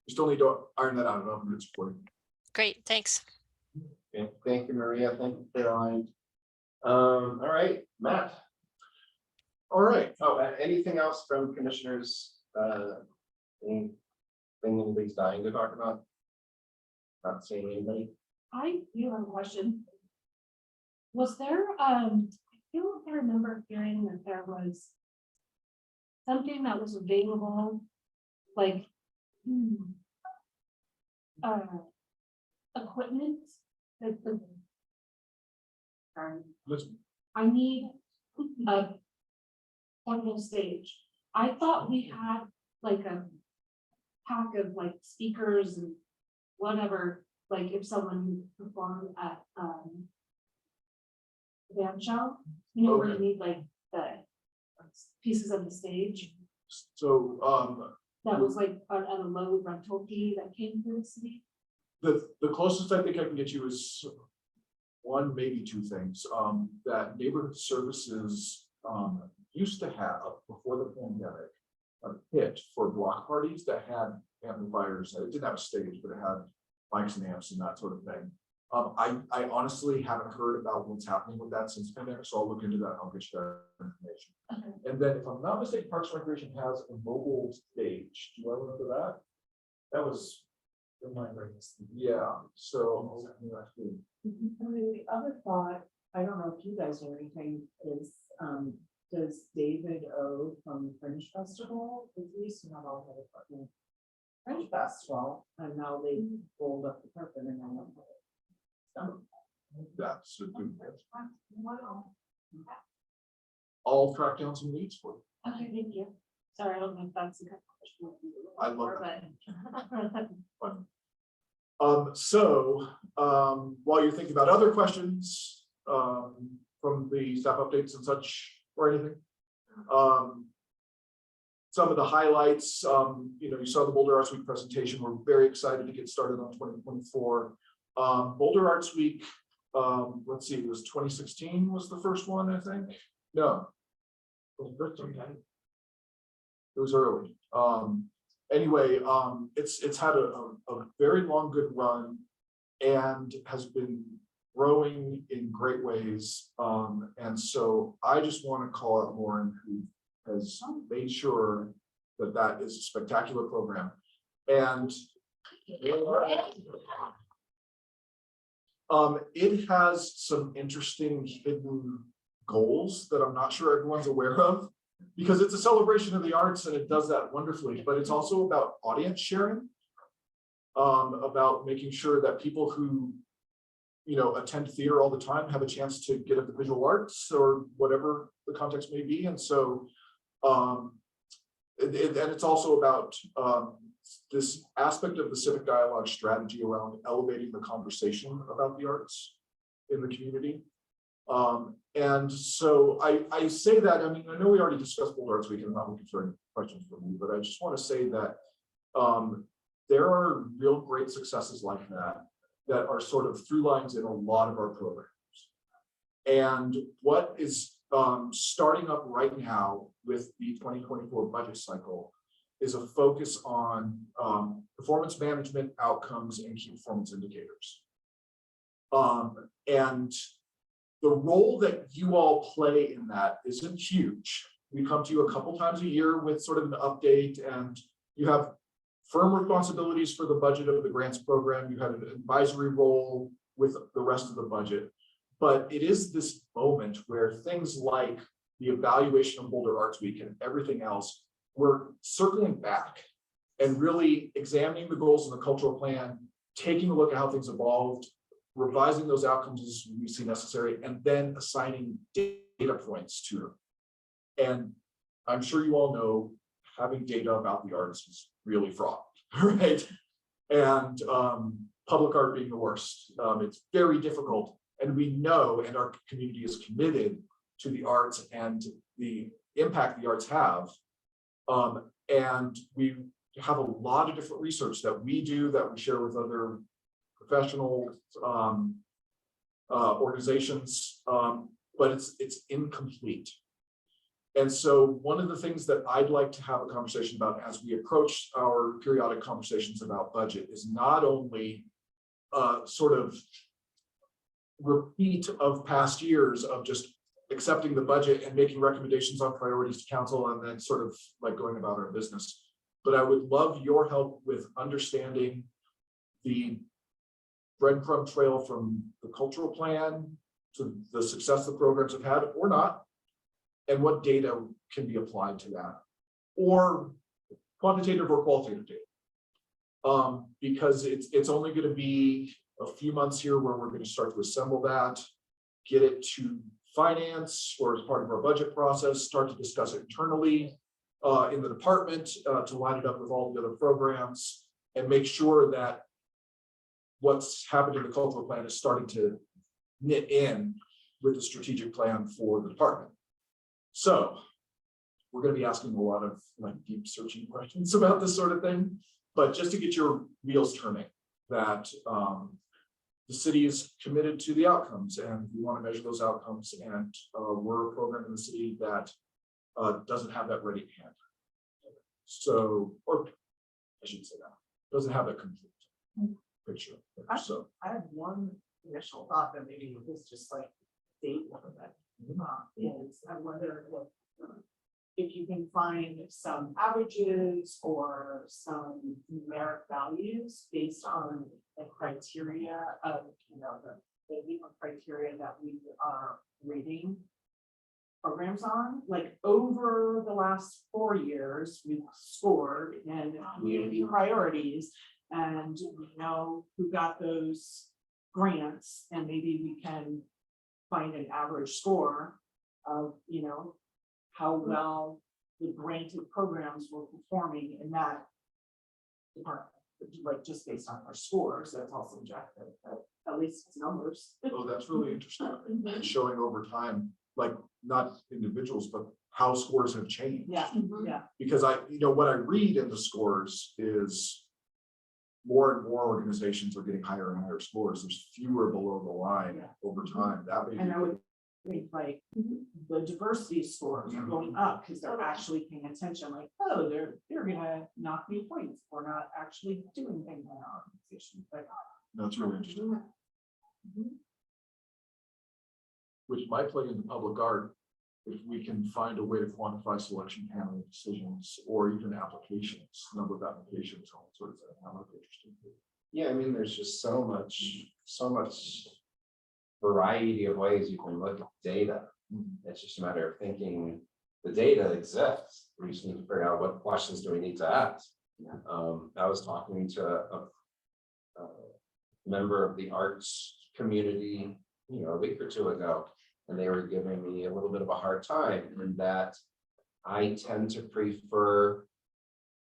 [SPEAKER 3] we still need to iron that out.
[SPEAKER 7] Great, thanks.
[SPEAKER 1] Okay, thank you, Maria. Thank you, Caroline. All right, Matt.
[SPEAKER 3] All right.
[SPEAKER 1] Oh, anything else from commissioners? Anything anybody's dying to talk about? Not seeing anybody.
[SPEAKER 11] I do have a question. Was there, I feel like I remember hearing that there was something that was available, like equipment that the I need a portable stage. I thought we had like a pack of like speakers and whatever like if someone performed at, band shell, you know, where you
[SPEAKER 3] Okay.
[SPEAKER 11] need like the pieces of the stage,
[SPEAKER 3] So,
[SPEAKER 11] that was like at a low rental fee that came through the city.
[SPEAKER 3] the closest I think I can get you is one, maybe two things, that neighborhood services, used to have before the pandemic. A pit for block parties that had amplifiers, it didn't have a stage, but it had mics and amps and that sort of thing. I honestly haven't heard about what's happening with that since pandemic, so I'll look into that, I'll get you that information.
[SPEAKER 11] Okay.
[SPEAKER 3] And then if I'm not mistaken, Parks and Recreation has a mobile stage, do I remember that? That was. In my brains. Yeah, so.
[SPEAKER 4] I mean, the other thought, I don't know if you guys know anything, is, does David O from Fringe Festival, because we used to have all the equipment. Fringe Festival, and now they rolled up the carpet and I don't know. So,
[SPEAKER 3] That's a good. I'll track down some leads for you.
[SPEAKER 11] Okay, thank you. Sorry, I don't know if that's a good question.
[SPEAKER 3] I love
[SPEAKER 11] that.
[SPEAKER 3] Fun. While you're thinking about other questions, from the staff updates and such or anything, some of the highlights, you saw the Boulder Arts Week presentation. We're very excited to get started on 2024. Boulder Arts Week, let's see, it was 2016 was the first one, I think. No. It was early. Anyway, it's had a very long, good run and has been growing in great ways. And so I just want to call out Lauren, who has made sure that that is a spectacular program. And it has some interesting hidden goals that I'm not sure everyone's aware of, because it's a celebration of the arts and it does that wonderfully, but it's also about audience sharing, about making sure that people who, attend theater all the time have a chance to get at the visual arts or whatever the context may be. And so, and it's also about this aspect of the civic dialogue strategy around elevating the conversation about the arts in the community. And so I say that, I know we already discussed Boulder Arts Week and I'm not looking for any questions from you, but I just want to say that there are real great successes like that are sort of through lines in a lot of our programs. And what is starting up right now with the 2024 budget cycle is a focus on performance management, outcomes, and key performance indicators. And the role that you all play in that isn't huge. We come to you a couple times a year with sort of an update, and you have firm responsibilities for the budget of the grants program. You have an advisory role with the rest of the budget. But it is this moment where things like the evaluation of Boulder Arts Week and everything else, we're circling back and really examining the goals in the cultural plan, taking a look at how things evolved, revising those outcomes as we see necessary, and then assigning data points to them. And I'm sure you all know having data about the arts is really fraught, right? And public art being the worst. It's very difficult. And we know, and our community is committed to the arts and the impact the arts have. And we have a lot of different research that we do that we share with other professional organizations, but it's incomplete. And so one of the things that I'd like to have a conversation about as we approach our periodic conversations about budget is not only sort of repeat of past years of just accepting the budget and making recommendations on priorities to council and then sort of like going about our business. But I would love your help with understanding the breadcrumb trail from the cultural plan to the success the programs have had or not, and what data can be applied to that, or quantitative or qualitative data. Because it's only going to be a few months here where we're going to start to assemble that, get it to finance or as part of our budget process, start to discuss it internally in the department to line it up with all the other programs and make sure that what's happened in the cultural plan is starting to knit in with the strategic plan for the department. So we're gonna be asking a lot of like deep searching questions about this sort of thing, but just to get your wheels turning, that the city is committed to the outcomes and we want to measure those outcomes, and we're a program in the city that doesn't have that ready to hand. So, or I shouldn't say that, doesn't have that complete picture. So
[SPEAKER 4] I had one initial thought that maybe it was just like date of that. Is I wonder if you can find some averages or some numeric values based on the criteria of, the criteria that we are rating programs on, like over the last 4 years, we've scored in community priorities, and we know who got those grants, and maybe we can find an average score of, how well the granted programs were performing in that department, like just based on our scores. That's all subjective, but at least it's numbers.
[SPEAKER 3] oh, that's really interesting. And showing over time, like not individuals, but how scores have changed.
[SPEAKER 4] Yeah, yeah.
[SPEAKER 3] Because what I read in the scores is more and more organizations are getting higher and higher scores. There's fewer below the line over time. That may
[SPEAKER 4] And I
[SPEAKER 3] be,
[SPEAKER 4] would think like the diversity scores are going up because they're actually paying attention, like, oh, they're gonna knock me points. We're not actually doing things in our organization, but
[SPEAKER 3] that's really interesting. Which might play into public art if we can find a way to quantify selection panel decisions or even applications, number of applications, all sorts of that. That might be interesting.
[SPEAKER 1] Yeah, I mean, there's just so much variety of ways you can look at data. It's just a matter of thinking the data exists. We just need to figure out what questions do we need to ask. I was talking to a member of the arts community, a week or two ago, and they were giving me a little bit of a hard time in that I tend to prefer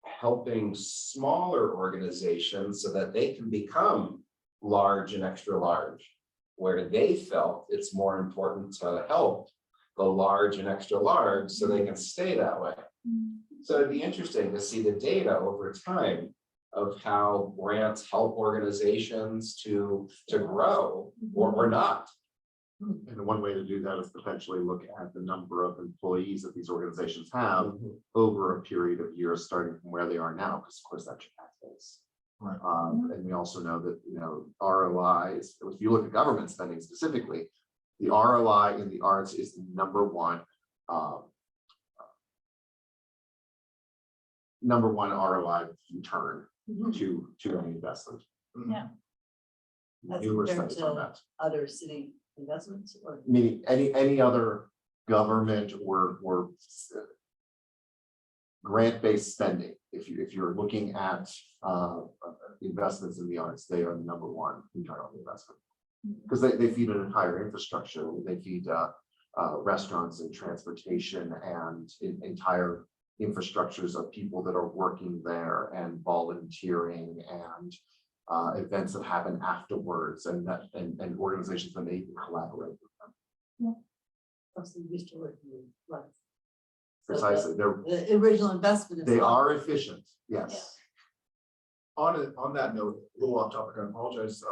[SPEAKER 1] helping smaller organizations so that they can become large and extra large, where they felt it's more important to help the large and extra large so they can stay that way. So it'd be interesting to see the data over time of how grants help organizations to grow or not.
[SPEAKER 2] And one way to do that is potentially look at the number of employees that these organizations have over a period of years, starting from where they are now, because of course that's your tax base.
[SPEAKER 3] Right.
[SPEAKER 2] And we also know that, ROIs, if you look at government spending specifically, the ROI in the arts is the number one ROI return to any investment.
[SPEAKER 10] Yeah. That's
[SPEAKER 2] Numerous
[SPEAKER 10] compared
[SPEAKER 2] studies on
[SPEAKER 10] to
[SPEAKER 2] that.
[SPEAKER 10] other city investments or.
[SPEAKER 2] Meaning any other government or grant-based spending, if you're looking at investments in the arts, they are the number one return on investment. Because they feed an entire infrastructure, they feed restaurants and transportation and entire infrastructures of people that are working there and volunteering and events that happen afterwards and organizations that may even collaborate with them.
[SPEAKER 10] Something used to work in life.
[SPEAKER 2] Precisely,
[SPEAKER 10] The original investment is.
[SPEAKER 2] they
[SPEAKER 10] not-
[SPEAKER 2] are efficient, yes.
[SPEAKER 3] On that note, a little off topic, I apologize.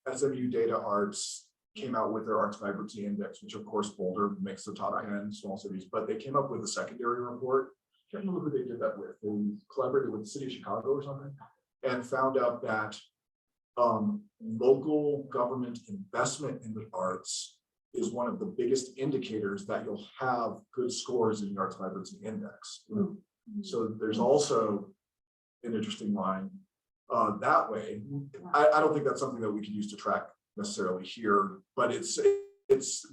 [SPEAKER 3] SMU Data Arts came out with their Arts Vibrancy Index, which of course Boulder makes the top 10 small cities, but they came up with a secondary report. Can't remember who they did that with. They collaborated with the city of Chicago or something, and found out that local government investment in the arts is one of the biggest indicators that you'll have good scores in the Arts Vibrancy Index. So there's also an interesting line that way. I don't think that's something that we can use to track necessarily here, but it's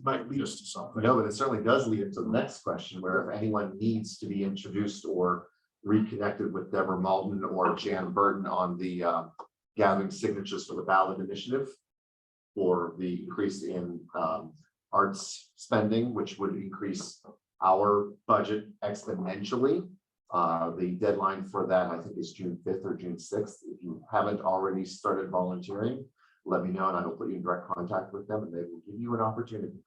[SPEAKER 3] might lead us to something.
[SPEAKER 2] No, but it certainly does lead into the next question, where if anyone needs to be introduced or reconnected with Deborah Malden or Jan Burton on the gathering signatures for the ballot initiative for the increase in arts spending, which would increase our budget exponentially. The deadline for that, I think, is June 5th or June 6th. If you haven't already started volunteering, let me know and I will put you in direct contact with them and they will give you an opportunity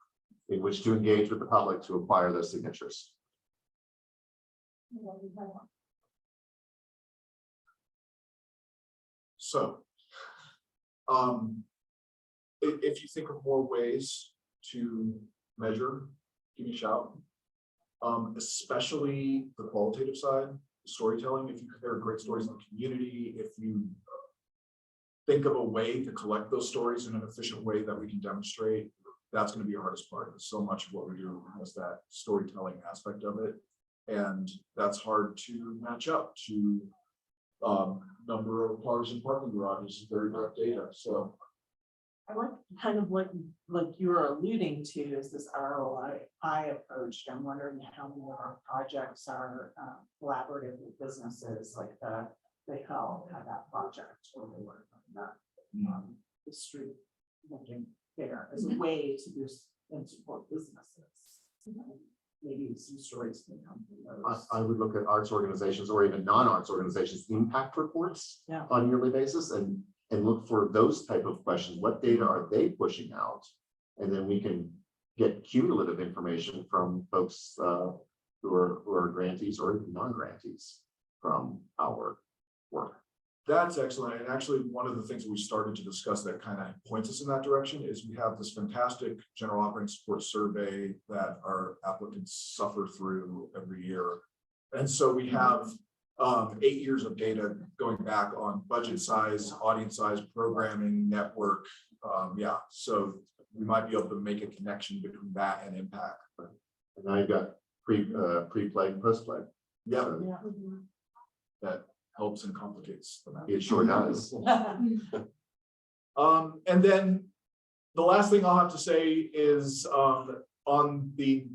[SPEAKER 2] in which to engage with the public to acquire those signatures.
[SPEAKER 3] So, if you think of more ways to measure, give me a shout. Especially the qualitative side, storytelling, if you compare great stories in the community, if you think of a way to collect those stories in an efficient way that we can demonstrate, that's going to be the hardest part. So much of what we do has that storytelling aspect of it. And that's hard to match up to number of cars in parking garages, very direct data. So
[SPEAKER 4] I like kind of what you were alluding to is this ROI approach. I'm wondering how many of our projects are collaborative with businesses like the Hill had that project where they were on the street making fair as a way to boost and support businesses. Maybe some stories can come from those.
[SPEAKER 2] I would look at arts organizations or even non-arts organizations, impact reports
[SPEAKER 4] Yeah.
[SPEAKER 2] on a yearly basis and look for those type of questions. What data are they pushing out? And then we can get cumulative information from folks who are grantees or even non-grantees from our work.
[SPEAKER 3] that's excellent. And actually, one of the things we started to discuss that kind of points us in that direction is we have this fantastic general operating support survey that our applicants suffer through every year. And so we have 8 years of data going back on budget size, audience size, programming, network. Yeah, so we might be able to make a connection between that and impact.
[SPEAKER 2] And now you've got pre-play and post-play.
[SPEAKER 3] Yeah,
[SPEAKER 4] Yeah.
[SPEAKER 3] that helps and complicates the matter.
[SPEAKER 2] It sure does.
[SPEAKER 3] And then the last thing I'll have to say is on the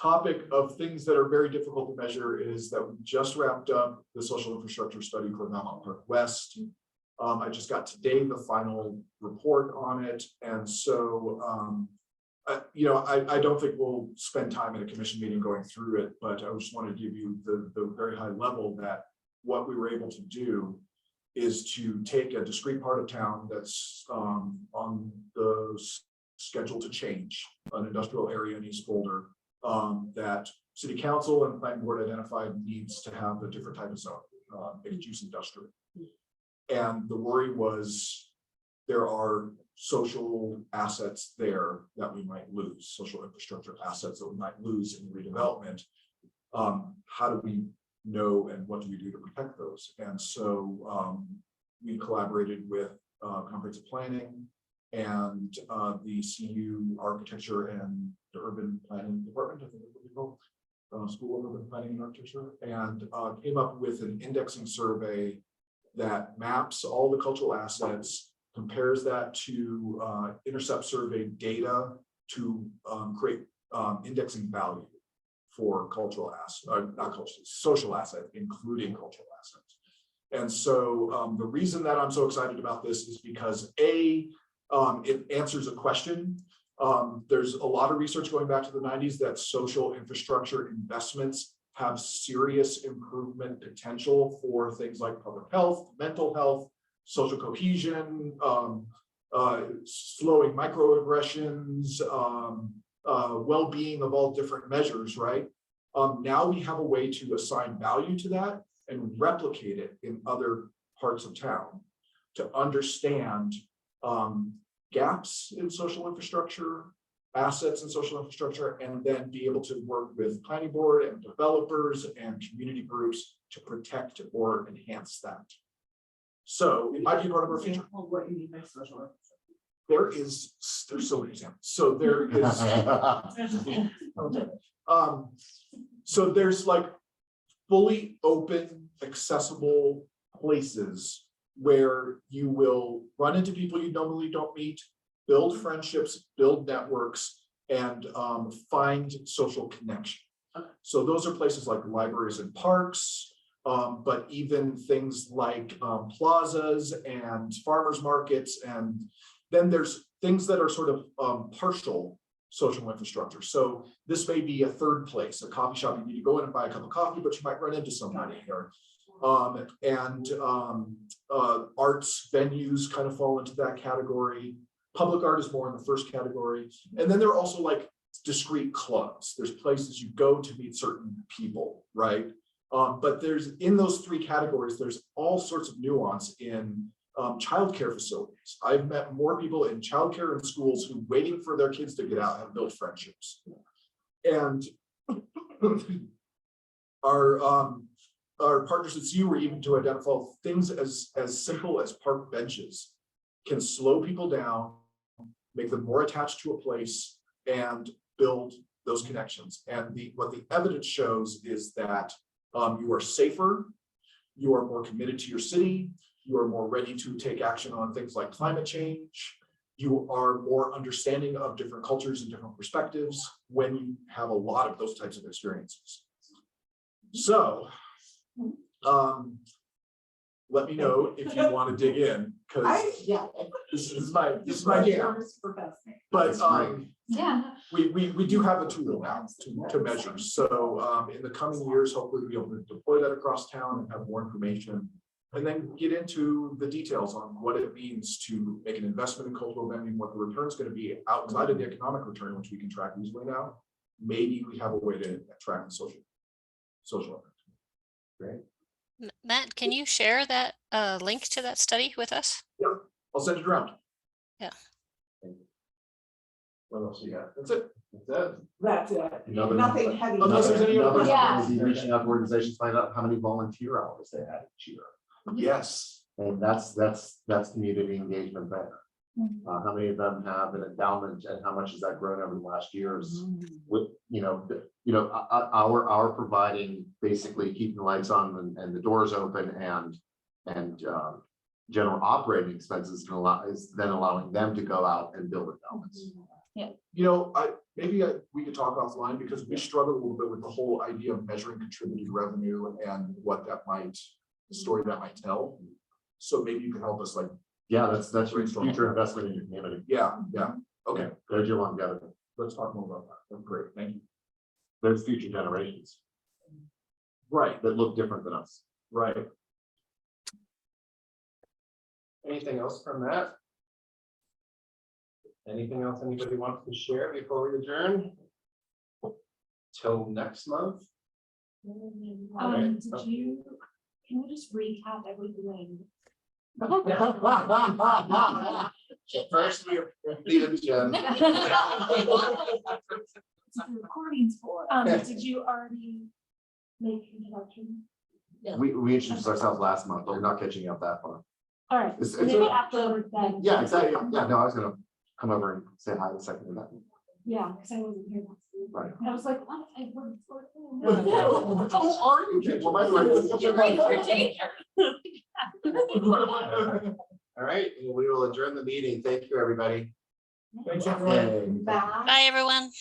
[SPEAKER 3] topic of things that are very difficult to measure is that we just wrapped up the social infrastructure study for Belmont Park West. I just got today the final report on it. And so, I don't think we'll spend time in a commission meeting going through it, but I just want to give you the very high level that what we were able to do is to take a discrete part of town that's on the schedule to change, an industrial area in East Boulder, that city council and planning board identified needs to have a different type of zone, mixed use industrial. And the worry was there are social assets there that we might lose, social infrastructure assets that we might lose in redevelopment. How do we know and what do we do to protect those? And so we collaborated with comprehensive planning and the CU architecture and the urban planning department, I think it would be called, School of Urban Planning and Architecture, and came up with an indexing survey that maps all the cultural assets, compares that to intercept survey data to create indexing value for cultural assets, not cultural, social assets, including cultural assets. And so the reason that I'm so excited about this is because it answers a question. There's a lot of research going back to the 90s that social infrastructure investments have serious improvement potential for things like public health, mental health, social cohesion, slowing microaggressions, well-being of all different measures, right? Now we have a way to assign value to that and replicate it in other parts of town to understand gaps in social infrastructure, assets in social infrastructure, and then be able to work with planning board and developers and community groups to protect or enhance that. So it might be part of our future.
[SPEAKER 4] What you mean by social
[SPEAKER 3] There's so many examples. So there is. So there's like fully open, accessible places where you will run into people you normally don't meet, build friendships, build networks, and find social connection. So those are places like libraries and parks, but even things like plazas and farmers markets. And then there's things that are sort of partial social infrastructure. So this may be a third place, a coffee shop. You need to go in and buy a cup of coffee, but you might run into somebody, or Arts venues kind of fall into that category. Public art is more in the first category. And then there are also like discrete clubs. There's places you go to meet certain people, right? But there's, in those three categories, there's all sorts of nuance in childcare facilities. I've met more people in childcare and schools who waiting for their kids to get out have built friendships. And our partners at CU were even to identify things as simple as park benches can slow people down, make them more attached to a place, and build those connections. And what the evidence shows is that you are safer, you are more committed to your city, you are more ready to take action on things like climate change, you are more understanding of different cultures and different perspectives when you have a lot of those types of experiences. So, let me know if you want to dig in, because this is my jam. But
[SPEAKER 6] Yeah.
[SPEAKER 3] we do have a tool now to measure. So in the coming years, hopefully we'll be able to deploy that across town and have more information. And then get into the details on what it means to make an investment in cultural venue, what the return is going to be outside of the economic return, which we can track easily now. Maybe we have a way to track the social effect. Great.
[SPEAKER 7] Matt, can you share that link to that study with us?
[SPEAKER 3] Yeah, I'll send it around.
[SPEAKER 7] Yeah.
[SPEAKER 3] What else you got? That's it.
[SPEAKER 4] That's it.
[SPEAKER 2] Another-
[SPEAKER 4] Nothing heavy.
[SPEAKER 3] Unless there's any other
[SPEAKER 2] Another
[SPEAKER 6] Yeah.
[SPEAKER 2] one is reaching out to organizations, find out how many volunteer hours they had each year.
[SPEAKER 3] Yes.
[SPEAKER 2] And that's community engagement there. How many of them have an endowment and how much has that grown over the last years? With, our providing, basically keeping the lights on and the doors open and general operating expenses is then allowing them to go out and build endowments.
[SPEAKER 3] We could talk offline because we struggle a little bit with the whole idea of measuring contributed revenue and what the story that might tell. So maybe you can help us
[SPEAKER 2] Yeah, that's future investment in your community.
[SPEAKER 3] yeah. Okay,
[SPEAKER 2] There's your longevity.
[SPEAKER 3] let's talk more about that. That's great, thank you.
[SPEAKER 2] There's future generations
[SPEAKER 3] Right,
[SPEAKER 2] that look different than us.
[SPEAKER 3] right.
[SPEAKER 1] Anything else from that? Anything else anybody wants to share before we adjourn? Till next month?
[SPEAKER 11] Can you just recap everything?
[SPEAKER 1] First, we approve the agenda.
[SPEAKER 11] Recordings for. Did you already make introduction?
[SPEAKER 2] We introduced ourselves last month, but we're not catching up that far.
[SPEAKER 11] All right.
[SPEAKER 2] It's
[SPEAKER 11] Maybe
[SPEAKER 2] a-
[SPEAKER 11] after then.
[SPEAKER 2] Yeah, exactly. Yeah, no, I was gonna come over and say hi the second of that.
[SPEAKER 11] Yeah, because I wasn't here last week.
[SPEAKER 2] Right.
[SPEAKER 11] I was like, what? I worked for.
[SPEAKER 2] How are you? Well, by the way.
[SPEAKER 1] All right, we will adjourn the meeting. Thank you, everybody.
[SPEAKER 3] Thanks, everyone.
[SPEAKER 2] Yay.
[SPEAKER 7] Bye, everyone.